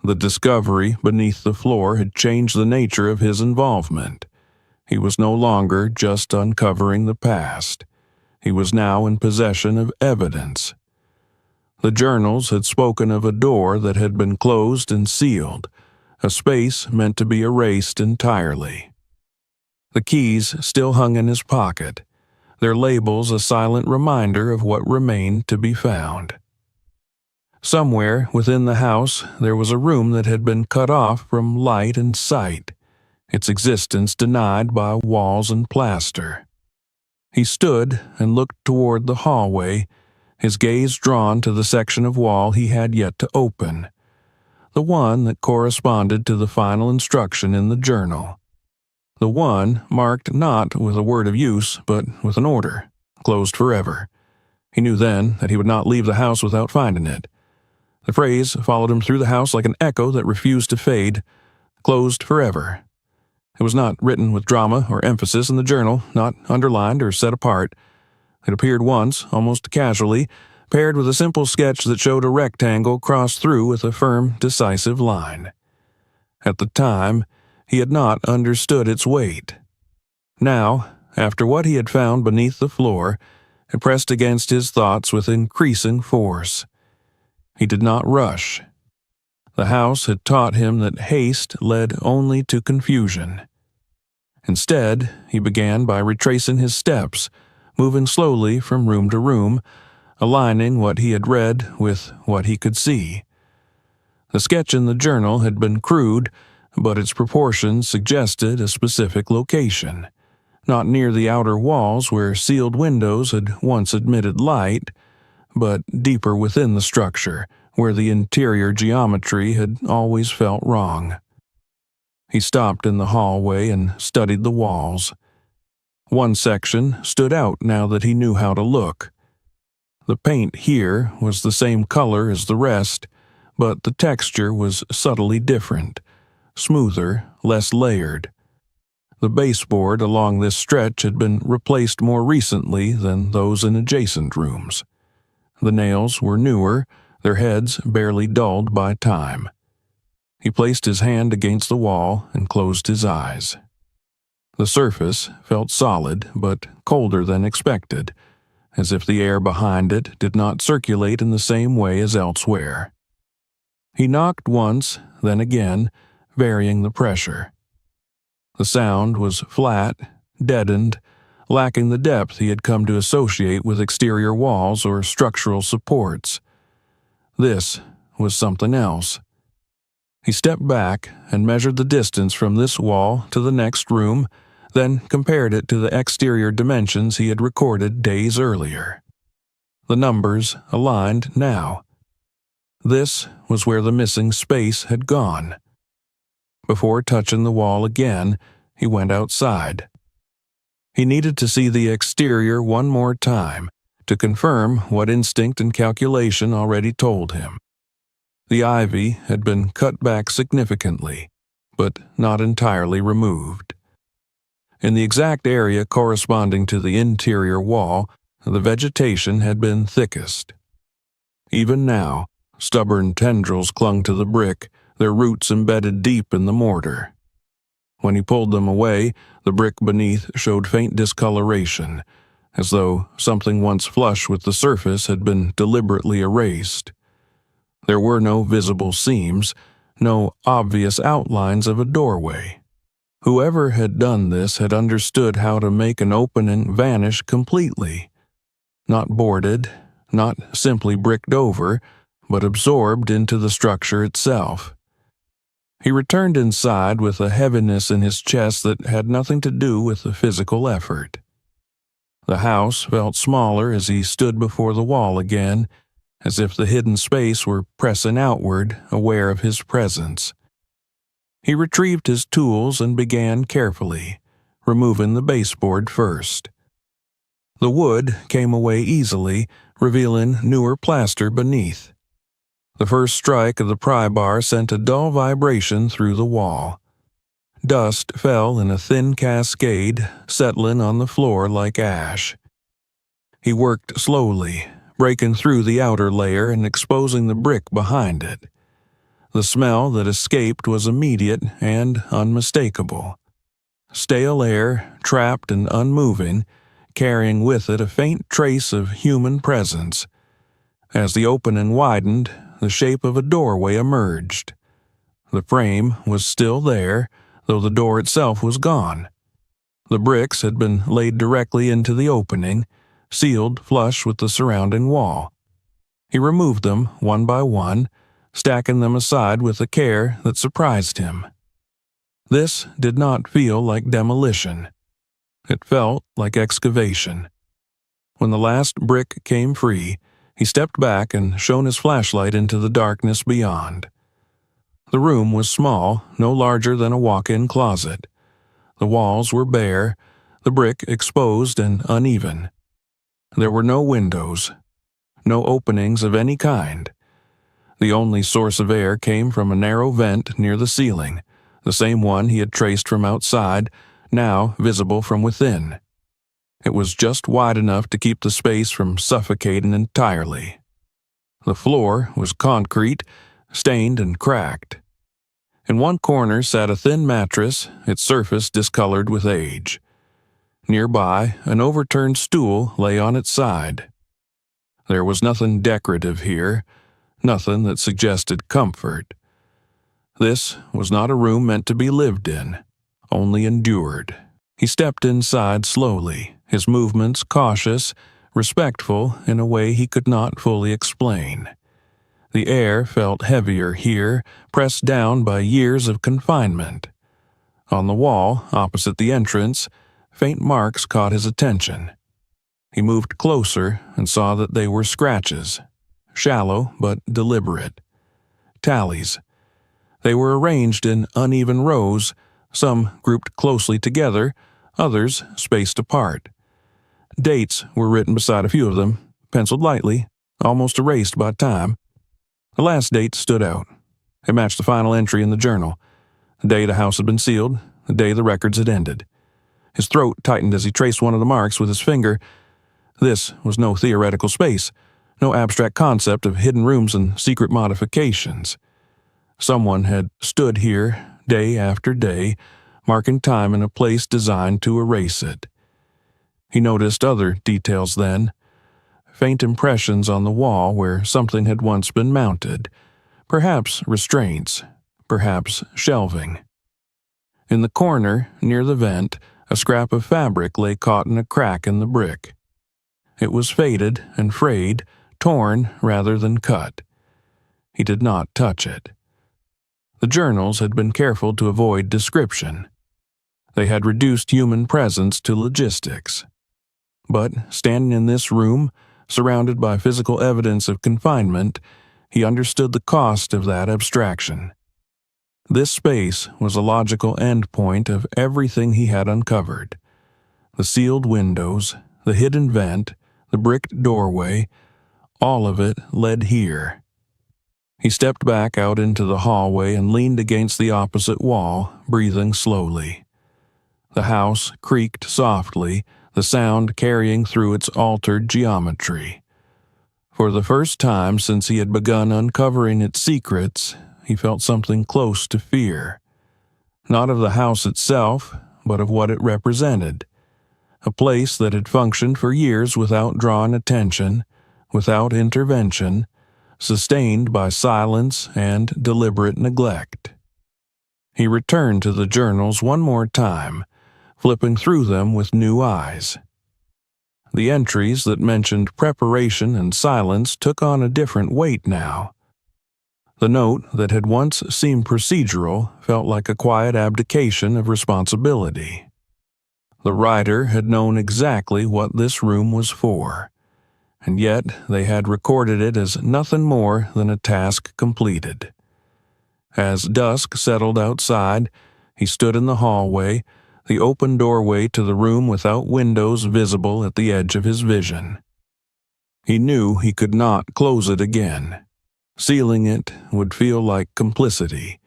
The discovery beneath the floor had changed the nature of his involvement. He was no longer just uncovering the past. He was now in possession of evidence. The journals had spoken of a door that had been closed and sealed, a space meant to be erased entirely. The keys still hung in his pocket, their labels a silent reminder of what remained to be found. Somewhere within the house there was a room that had been cut off from light and sight, its existence denied by walls and plaster. He stood and looked toward the hallway, his gaze drawn to the section of wall he had yet to open, the one that corresponded to the final instruction in the journal. The one marked not with a word of use, but with an order, closed forever. He knew then that he would not leave the house without finding it. The phrase followed him through the house like an echo that refused to fade, closed forever. It was not written with drama or emphasis in the journal, not underlined or set apart. It appeared once, almost casually, paired with a simple sketch that showed a rectangle crossed through with a firm, decisive line. At the time, he had not understood its weight. Now, after what he had found beneath the floor, it pressed against his thoughts with increasing force. He did not rush. The house had taught him that haste led only to confusion. Instead, he began by retracing his steps, moving slowly from room to room, aligning what he had read with what he could see. The sketch in the journal had been crude, but its proportions suggested a specific location, not near the outer walls where sealed windows had once admitted light, but deeper within the structure, where the interior geometry had always felt wrong. He stopped in the hallway and studied the walls. One section stood out now that he knew how to look. The paint here was the same color as the rest, but the texture was subtly different, smoother, less layered. The baseboard along this stretch had been replaced more recently than those in adjacent rooms. The nails were newer, their heads barely dulled by time. He placed his hand against the wall and closed his eyes. The surface felt solid, but colder than expected, as if the air behind it did not circulate in the same way as elsewhere. He knocked once, then again, varying the pressure. The sound was flat, deadened, lacking the depth he had come to associate with exterior walls or structural supports. This was something else. He stepped back and measured the distance from this wall to the next room, then compared it to the exterior dimensions he had recorded days earlier. The numbers aligned now. This was where the missing space had gone. Before touching the wall again, he went outside. He needed to see the exterior one more time to confirm what instinct and calculation already told him. The ivy had been cut back significantly, but not entirely removed. In the exact area corresponding to the interior wall, the vegetation had been thickest. Even now, stubborn tendrils clung to the brick, their roots embedded deep in the mortar. When he pulled them away, the brick beneath showed faint discoloration, as though something once flush with the surface had been deliberately erased. There were no visible seams, no obvious outlines of a doorway. Whoever had done this had understood how to make an opening vanish completely. Not boarded, not simply bricked over, but absorbed into the structure itself. He returned inside with a heaviness in his chest that had nothing to do with the physical effort. The house felt smaller as he stood before the wall again, as if the hidden space were pressing outward, aware of his presence. He retrieved his tools and began carefully, removing the baseboard first. The wood came away easily, revealing newer plaster beneath. The first strike of the pry bar sent a dull vibration through the wall. Dust fell in a thin cascade, settling on the floor like ash. He worked slowly, breaking through the outer layer and exposing the brick behind it. The smell that escaped was immediate and unmistakable. Stale air, trapped and unmoving, carrying with it a faint trace of human presence. As the opening widened, the shape of a doorway emerged. The frame was still there, though the door itself was gone. The bricks had been laid directly into the opening, sealed flush with the surrounding wall. He removed them one by one, stacking them aside with a care that surprised him. This did not feel like demolition. It felt like excavation. When the last brick came free, he stepped back and shone his flashlight into the darkness beyond. The room was small, no larger than a walk-in closet. The walls were bare, the brick exposed and uneven. There were no windows, no openings of any kind. The only source of air came from a narrow vent near the ceiling, the same one he had traced from outside, now visible from within. It was just wide enough to keep the space from suffocating entirely. The floor was concrete, stained and cracked. In one corner sat a thin mattress, its surface discolored with age. Nearby, an overturned stool lay on its side. There was nothing decorative here, nothing that suggested comfort. This was not a room meant to be lived in, only endured. He stepped inside slowly, his movements cautious, respectful in a way he could not fully explain. The air felt heavier here, pressed down by years of confinement. On the wall, opposite the entrance, faint marks caught his attention. He moved closer and saw that they were scratches, shallow but deliberate. Tallies. They were arranged in uneven rows, some grouped closely together, others spaced apart. Dates were written beside a few of them, penciled lightly, almost erased by time. The last date stood out. It matched the final entry in the journal, the day the house had been sealed, the day the records had ended. His throat tightened as he traced one of the marks with his finger. This was no theoretical space, no abstract concept of hidden rooms and secret modifications. Someone had stood here day after day, marking time in a place designed to erase it. He noticed other details then, faint impressions on the wall where something had once been mounted, perhaps restraints, perhaps shelving. In the corner, near the vent, a scrap of fabric lay caught in a crack in the brick. It was faded and frayed, torn rather than cut. He did not touch it. The journals had been careful to avoid description. They had reduced human presence to logistics. But standing in this room, surrounded by physical evidence of confinement, he understood the cost of that abstraction. This space was a logical endpoint of everything he had uncovered. The sealed windows, the hidden vent, the bricked doorway, all of it led here. He stepped back out into the hallway and leaned against the opposite wall, breathing slowly. The house creaked softly, the sound carrying through its altered geometry. For the first time since he had begun uncovering its secrets, he felt something close to fear. Not of the house itself, but of what it represented. A place that had functioned for years without drawing attention, without intervention, sustained by silence and deliberate neglect. He returned to the journals one more time, flipping through them with new eyes. The entries that mentioned preparation and silence took on a different weight now. The note that had once seemed procedural felt like a quiet abdication of responsibility. The writer had known exactly what this room was for, and yet they had recorded it as nothing more than a task completed. As dusk settled outside, he stood in the hallway, the open doorway to the room without windows visible at the edge of his vision. He knew he could not close it again. Sealing it would feel like complicity,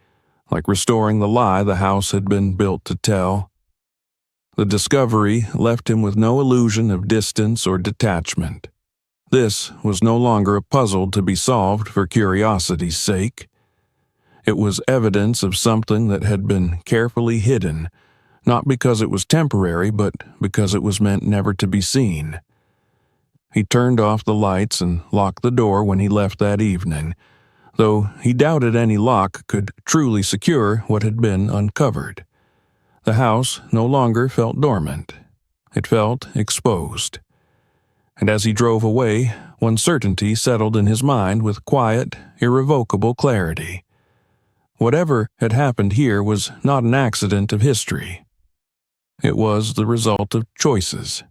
like restoring the lie the house had been built to tell. The discovery left him with no illusion of distance or detachment. This was no longer a puzzle to be solved for curiosity's sake. It was evidence of something that had been carefully hidden, not because it was temporary, but because it was meant never to be seen. He turned off the lights and locked the door when he left that evening, though he doubted any lock could truly secure what had been uncovered. The house no longer felt dormant. It felt exposed. And as he drove away, one certainty settled in his mind with quiet, irrevocable clarity. Whatever had happened here was not an accident of history. It was the result of choices.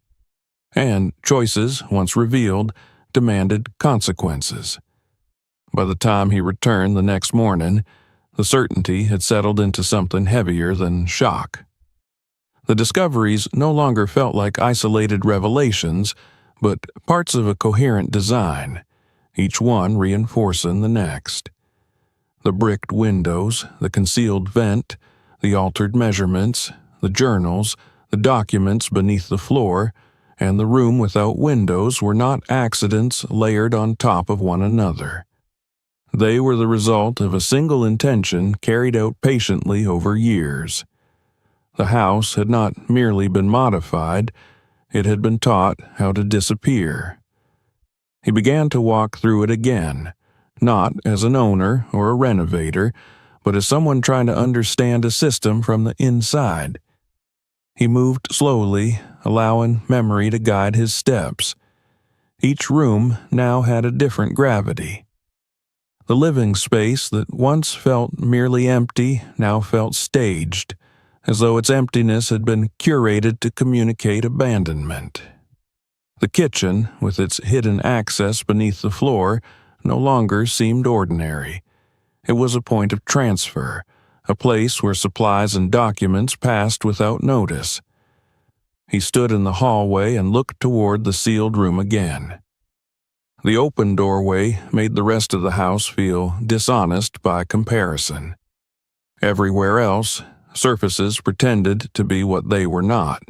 And choices, once revealed, demanded consequences. By the time he returned the next morning, the certainty had settled into something heavier than shock. The discoveries no longer felt like isolated revelations, but parts of a coherent design, each one reinforcing the next. The bricked windows, the concealed vent, the altered measurements, the journals, the documents beneath the floor, and the room without windows were not accidents layered on top of one another. They were the result of a single intention carried out patiently over years. The house had not merely been modified, it had been taught how to disappear. He began to walk through it again, not as an owner or a renovator, but as someone trying to understand a system from the inside. He moved slowly, allowing memory to guide his steps. Each room now had a different gravity. The living space that once felt merely empty now felt staged, as though its emptiness had been curated to communicate abandonment. The kitchen, with its hidden access beneath the floor, no longer seemed ordinary. It was a point of transfer, a place where supplies and documents passed without notice. He stood in the hallway and looked toward the sealed room again. The open doorway made the rest of the house feel dishonest by comparison. Everywhere else, surfaces pretended to be what they were not.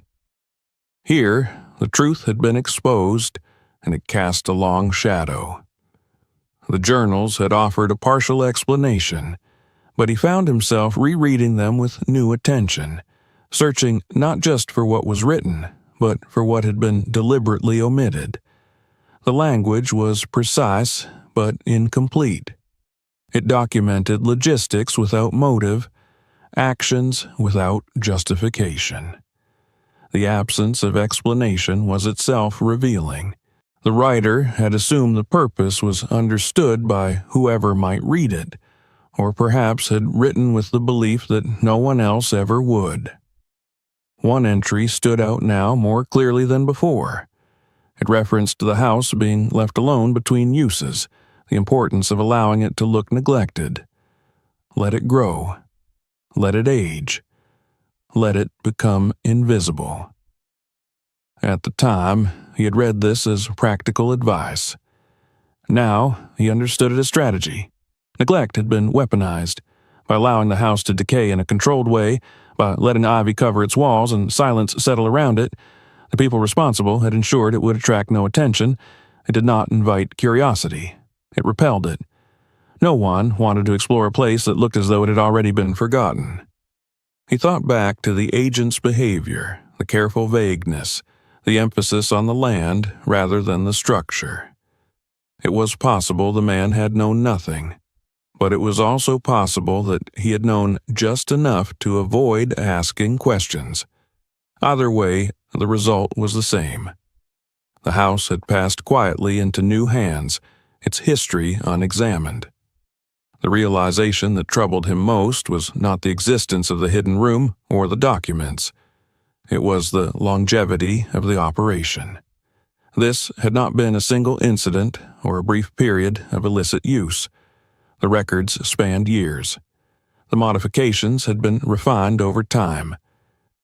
Here, the truth had been exposed, and it cast a long shadow. The journals had offered a partial explanation, but he found himself rereading them with new attention, searching not just for what was written, but for what had been deliberately omitted. The language was precise, but incomplete. It documented logistics without motive, actions without justification. The absence of explanation was itself revealing. The writer had assumed the purpose was understood by whoever might read it, or perhaps had written with the belief that no one else ever would. One entry stood out now more clearly than before. It referenced the house being left alone between uses, the importance of allowing it to look neglected. Let it grow. Let it age. Let it become invisible. At the time, he had read this as practical advice. Now, he understood it as strategy. Neglect had been weaponized. By allowing the house to decay in a controlled way, by letting ivy cover its walls and silence settle around it, the people responsible had ensured it would attract no attention. It did not invite curiosity. It repelled it. No one wanted to explore a place that looked as though it had already been forgotten. He thought back to the agent's behavior, the careful vagueness, the emphasis on the land rather than the structure. It was possible the man had known nothing, but it was also possible that he had known just enough to avoid asking questions. Either way, the result was the same. The house had passed quietly into new hands, its history unexamined. The realization that troubled him most was not the existence of the hidden room or the documents. It was the longevity of the operation. This had not been a single incident or a brief period of illicit use. The records spanned years. The modifications had been refined over time.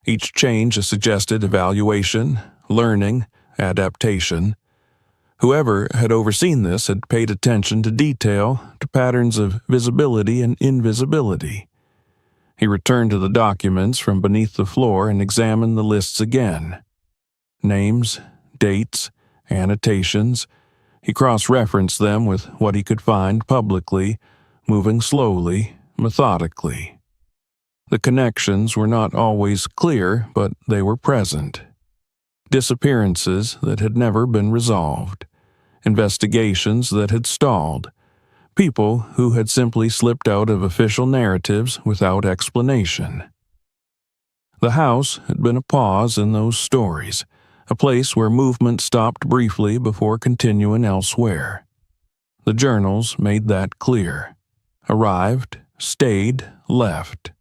Each change suggested evaluation, learning, adaptation. Whoever had overseen this had paid attention to detail, to patterns of visibility and invisibility. He returned to the documents from beneath the floor and examined the lists again. Names, dates, annotations. He cross-referenced them with what he could find publicly, moving slowly, methodically. The connections were not always clear, but they were present. Disappearances that had never been resolved. Investigations that had stalled. People who had simply slipped out of official narratives without explanation. The house had been a pause in those stories, a place where movement stopped briefly before continuing elsewhere. The journals made that clear. Arrived, stayed, left.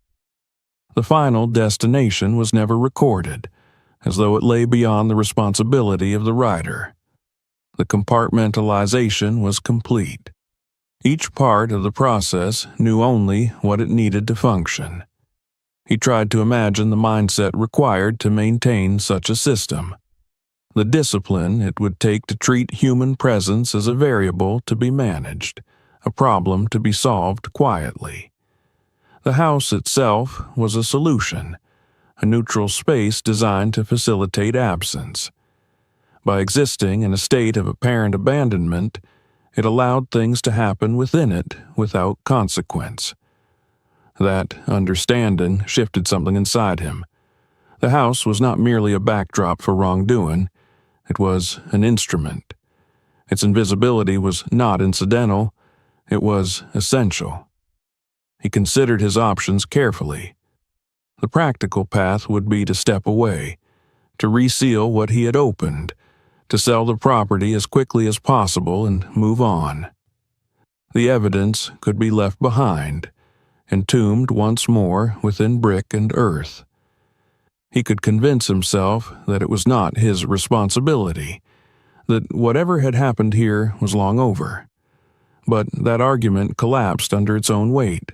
The final destination was never recorded, as though it lay beyond the responsibility of the writer. The compartmentalization was complete. Each part of the process knew only what it needed to function. He tried to imagine the mindset required to maintain such a system, the discipline it would take to treat human presence as a variable to be managed, a problem to be solved quietly. The house itself was a solution, a neutral space designed to facilitate absence. By existing in a state of apparent abandonment, it allowed things to happen within it without consequence. That understanding shifted something inside him. The house was not merely a backdrop for wrongdoing, it was an instrument. Its invisibility was not incidental, it was essential. He considered his options carefully. The practical path would be to step away, to reseal what he had opened, to sell the property as quickly as possible and move on. The evidence could be left behind, entombed once more within brick and earth. He could convince himself that it was not his responsibility, that whatever had happened here was long over. But that argument collapsed under its own weight.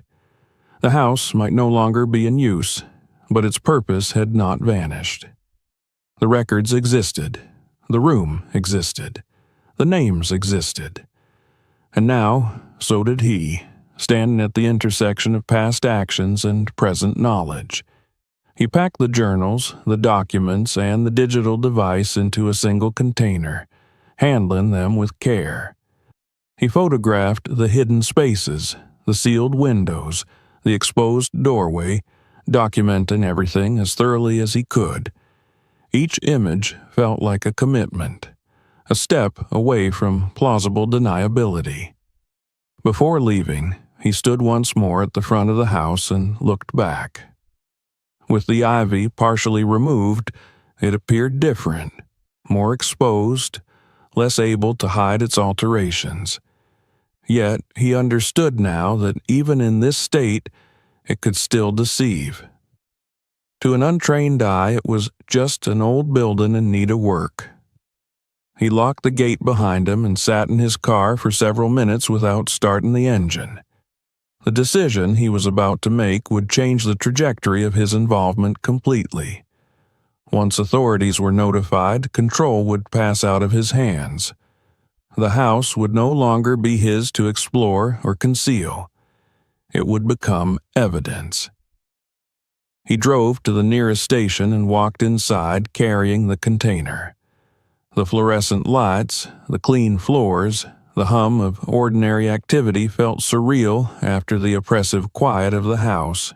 The house might no longer be in use, but its purpose had not vanished. The records existed, the room existed, the names existed. And now, so did he, standing at the intersection of past actions and present knowledge. He packed the journals, the documents, and the digital device into a single container, handling them with care. He photographed the hidden spaces, the sealed windows, the exposed doorway, documenting everything as thoroughly as he could. Each image felt like a commitment, a step away from plausible deniability. Before leaving, he stood once more at the front of the house and looked back. With the ivy partially removed, it appeared different, more exposed, less able to hide its alterations. Yet he understood now that even in this state, it could still deceive. To an untrained eye, it was just an old building in need of work. He locked the gate behind him and sat in his car for several minutes without starting the engine. The decision he was about to make would change the trajectory of his involvement completely. Once authorities were notified, control would pass out of his hands. The house would no longer be his to explore or conceal. It would become evidence. He drove to the nearest station and walked inside carrying the container. The fluorescent lights, the clean floors, the hum of ordinary activity felt surreal after the oppressive quiet of the house.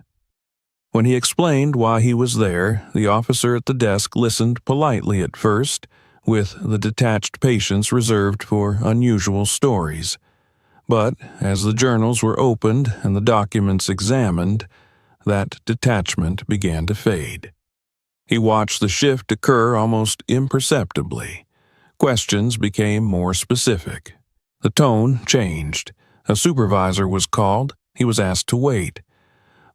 When he explained why he was there, the officer at the desk listened politely at first, with the detached patience reserved for unusual stories. But as the journals were opened and the documents examined, that detachment began to fade. He watched the shift occur almost imperceptibly. Questions became more specific. The tone changed. A supervisor was called. He was asked to wait.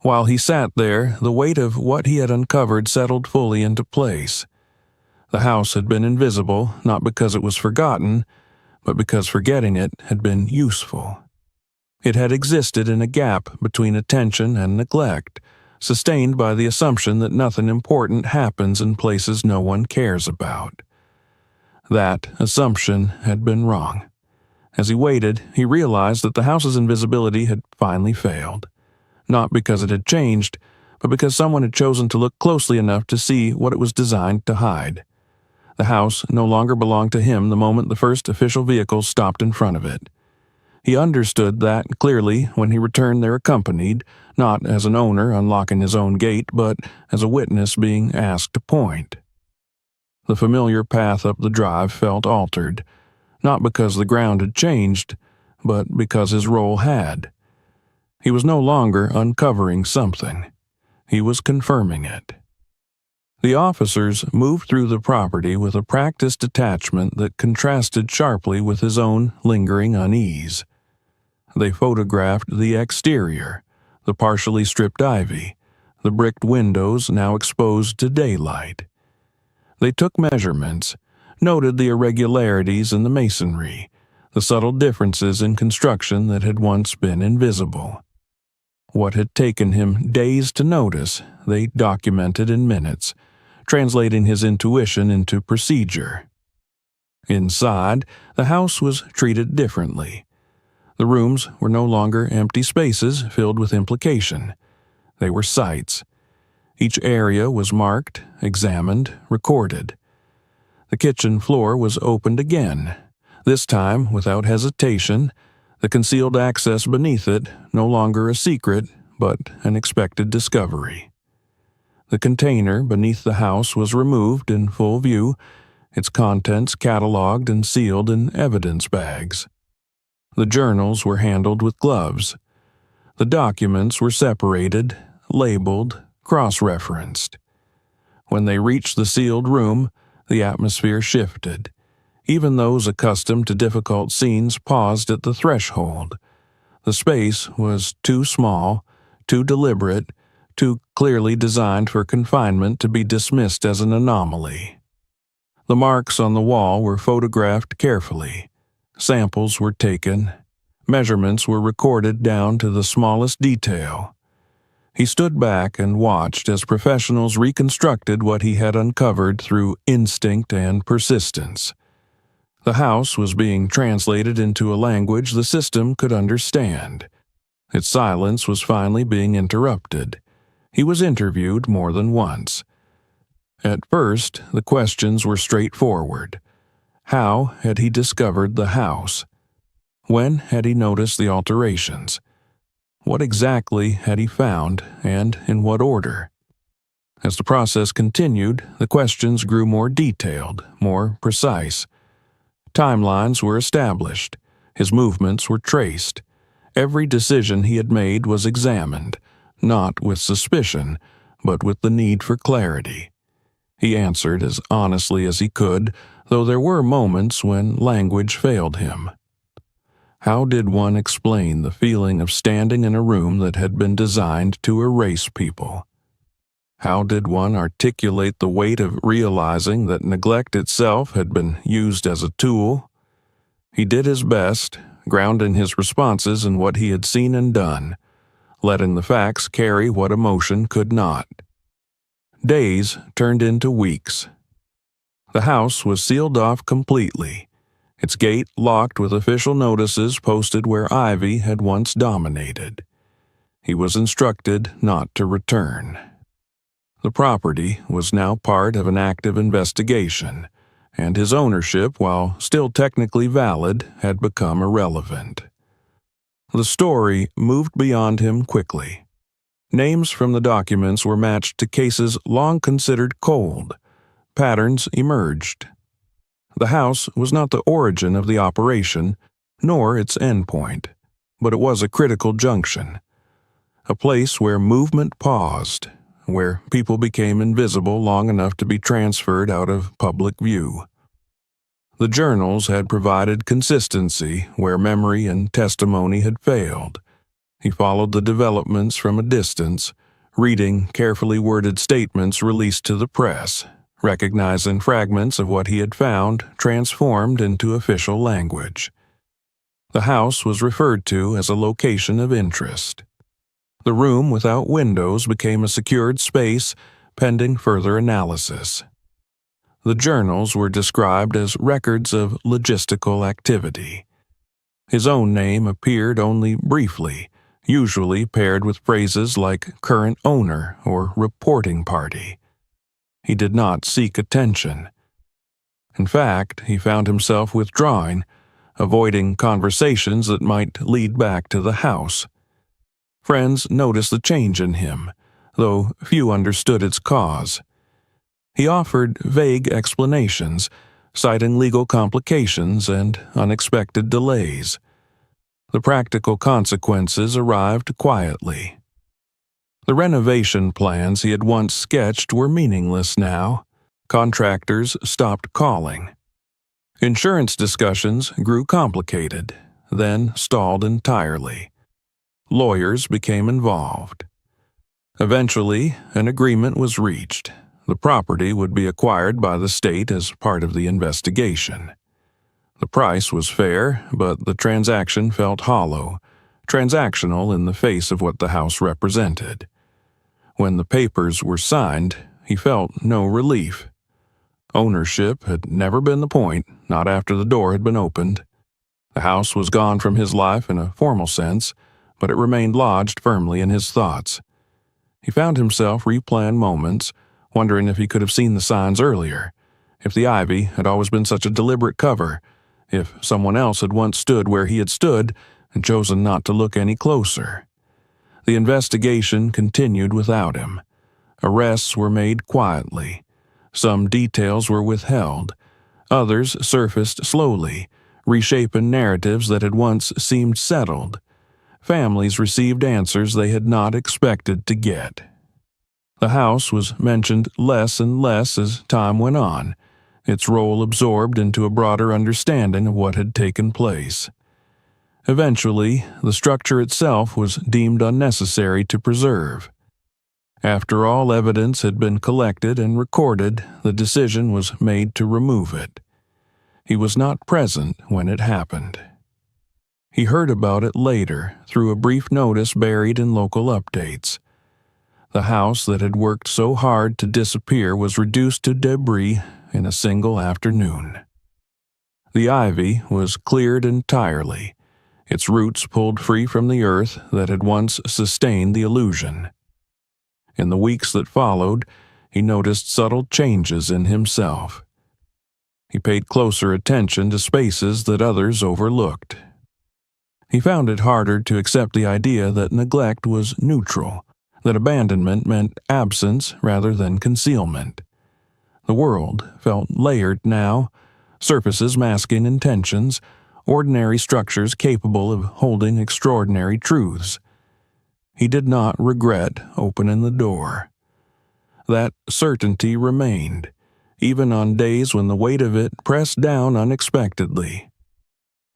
While he sat there, the weight of what he had uncovered settled fully into place. The house had been invisible, not because it was forgotten, but because forgetting it had been useful. It had existed in a gap between attention and neglect, sustained by the assumption that nothing important happens in places no one cares about. That assumption had been wrong. As he waited, he realized that the house's invisibility had finally failed. Not because it had changed, but because someone had chosen to look closely enough to see what it was designed to hide. The house no longer belonged to him the moment the first official vehicle stopped in front of it. He understood that clearly when he returned there accompanied, not as an owner unlocking his own gate, but as a witness being asked to point. The familiar path up the drive felt altered, not because the ground had changed, but because his role had. He was no longer uncovering something. He was confirming it. The officers moved through the property with a practiced detachment that contrasted sharply with his own lingering unease. They photographed the exterior, the partially stripped ivy, the bricked windows now exposed to daylight. They took measurements, noted the irregularities in the masonry, the subtle differences in construction that had once been invisible. What had taken him days to notice, they documented in minutes, translating his intuition into procedure. Inside, the house was treated differently. The rooms were no longer empty spaces filled with implication. They were sites. Each area was marked, examined, recorded. The kitchen floor was opened again, this time without hesitation, the concealed access beneath it no longer a secret, but an expected discovery. The container beneath the house was removed in full view, its contents catalogued and sealed in evidence bags. The journals were handled with gloves. The documents were separated, labeled, cross-referenced. When they reached the sealed room, the atmosphere shifted. Even those accustomed to difficult scenes paused at the threshold. The space was too small, too deliberate, too clearly designed for confinement to be dismissed as an anomaly. The marks on the wall were photographed carefully. Samples were taken. Measurements were recorded down to the smallest detail. He stood back and watched as professionals reconstructed what he had uncovered through instinct and persistence. The house was being translated into a language the system could understand. Its silence was finally being interrupted. He was interviewed more than once. At first, the questions were straightforward. How had he discovered the house? When had he noticed the alterations? What exactly had he found, and in what order? As the process continued, the questions grew more detailed, more precise. Timelines were established. His movements were traced. Every decision he had made was examined, not with suspicion, but with the need for clarity. He answered as honestly as he could, though there were moments when language failed him. How did one explain the feeling of standing in a room that had been designed to erase people? How did one articulate the weight of realizing that neglect itself had been used as a tool? He did his best, grounding his responses in what he had seen and done, letting the facts carry what emotion could not. Days turned into weeks. The house was sealed off completely, its gate locked with official notices posted where ivy had once dominated. He was instructed not to return. The property was now part of an active investigation, and his ownership, while still technically valid, had become irrelevant. The story moved beyond him quickly. Names from the documents were matched to cases long considered cold. Patterns emerged. The house was not the origin of the operation, nor its endpoint, but it was a critical junction, a place where movement paused, where people became invisible long enough to be transferred out of public view. The journals had provided consistency where memory and testimony had failed. He followed the developments from a distance, reading carefully worded statements released to the press, recognizing fragments of what he had found transformed into official language. The house was referred to as a location of interest. The room without windows became a secured space pending further analysis. The journals were described as records of logistical activity. His own name appeared only briefly, usually paired with phrases like current owner or reporting party. He did not seek attention. In fact, he found himself withdrawing, avoiding conversations that might lead back to the house. Friends noticed the change in him, though few understood its cause. He offered vague explanations, citing legal complications and unexpected delays. The practical consequences arrived quietly. The renovation plans he had once sketched were meaningless now. Contractors stopped calling. Insurance discussions grew complicated, then stalled entirely. Lawyers became involved. Eventually, an agreement was reached. The property would be acquired by the state as part of the investigation. The price was fair, but the transaction felt hollow, transactional in the face of what the house represented. When the papers were signed, he felt no relief. Ownership had never been the point, not after the door had been opened. The house was gone from his life in a formal sense, but it remained lodged firmly in his thoughts. He found himself replaying moments, wondering if he could have seen the signs earlier, if the ivy had always been such a deliberate cover, if someone else had once stood where he had stood and chosen not to look any closer. The investigation continued without him. Arrests were made quietly. Some details were withheld. Others surfaced slowly, reshaping narratives that had once seemed settled. Families received answers they had not expected to get. The house was mentioned less and less as time went on, its role absorbed into a broader understanding of what had taken place. Eventually, the structure itself was deemed unnecessary to preserve. After all evidence had been collected and recorded, the decision was made to remove it. He was not present when it happened. He heard about it later through a brief notice buried in local updates. The house that had worked so hard to disappear was reduced to debris in a single afternoon. The ivy was cleared entirely, its roots pulled free from the earth that had once sustained the illusion. In the weeks that followed, he noticed subtle changes in himself. He paid closer attention to spaces that others overlooked. He found it harder to accept the idea that neglect was neutral, that abandonment meant absence rather than concealment. The world felt layered now, surfaces masking intentions, ordinary structures capable of holding extraordinary truths. He did not regret opening the door. That certainty remained, even on days when the weight of it pressed down unexpectedly.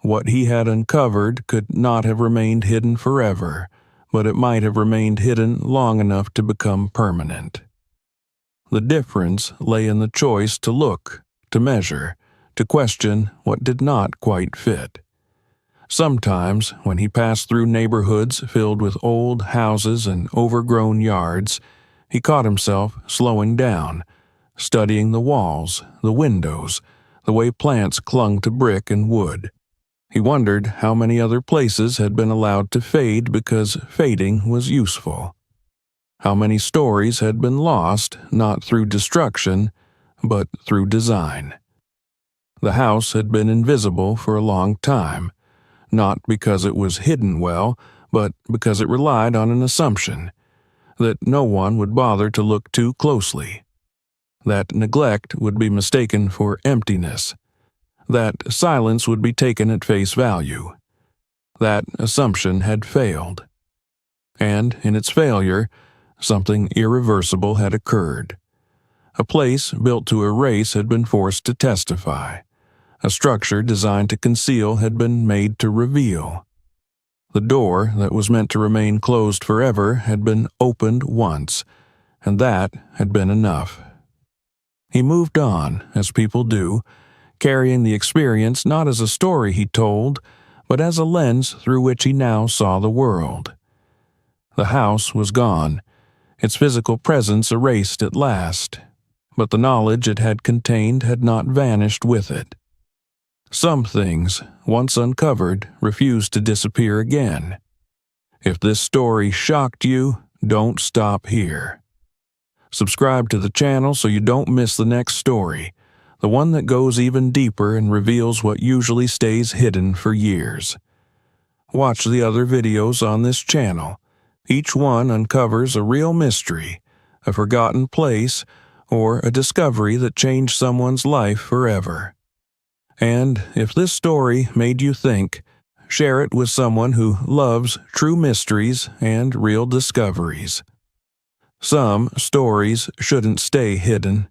What he had uncovered could not have remained hidden forever, but it might have remained hidden long enough to become permanent. The difference lay in the choice to look, to measure, to question what did not quite fit. Sometimes, when he passed through neighborhoods filled with old houses and overgrown yards, he caught himself slowing down, studying the walls, the windows, the way plants clung to brick and wood. He wondered how many other places had been allowed to fade because fading was useful. How many stories had been lost not through destruction, but through design. The house had been invisible for a long time, not because it was hidden well, but because it relied on an assumption that no one would bother to look too closely, that neglect would be mistaken for emptiness, that silence would be taken at face value. That assumption had failed. And in its failure, something irreversible had occurred. A place built to erase had been forced to testify. A structure designed to conceal had been made to reveal. The door that was meant to remain closed forever had been opened once, and that had been enough. He moved on, as people do, carrying the experience not as a story he told, but as a lens through which he now saw the world. The house was gone, its physical presence erased at last, but the knowledge it had contained had not vanished with it. Some things, once uncovered, refused to disappear again. If this story shocked you, don't stop here. Subscribe to the channel so you don't miss the next story, the one that goes even deeper and reveals what usually stays hidden for years. Watch the other videos on this channel. Each one uncovers a real mystery, a forgotten place, or a discovery that changed someone's life forever. And if this story made you think, share it with someone who loves true mysteries and real discoveries. Some stories shouldn't stay hidden.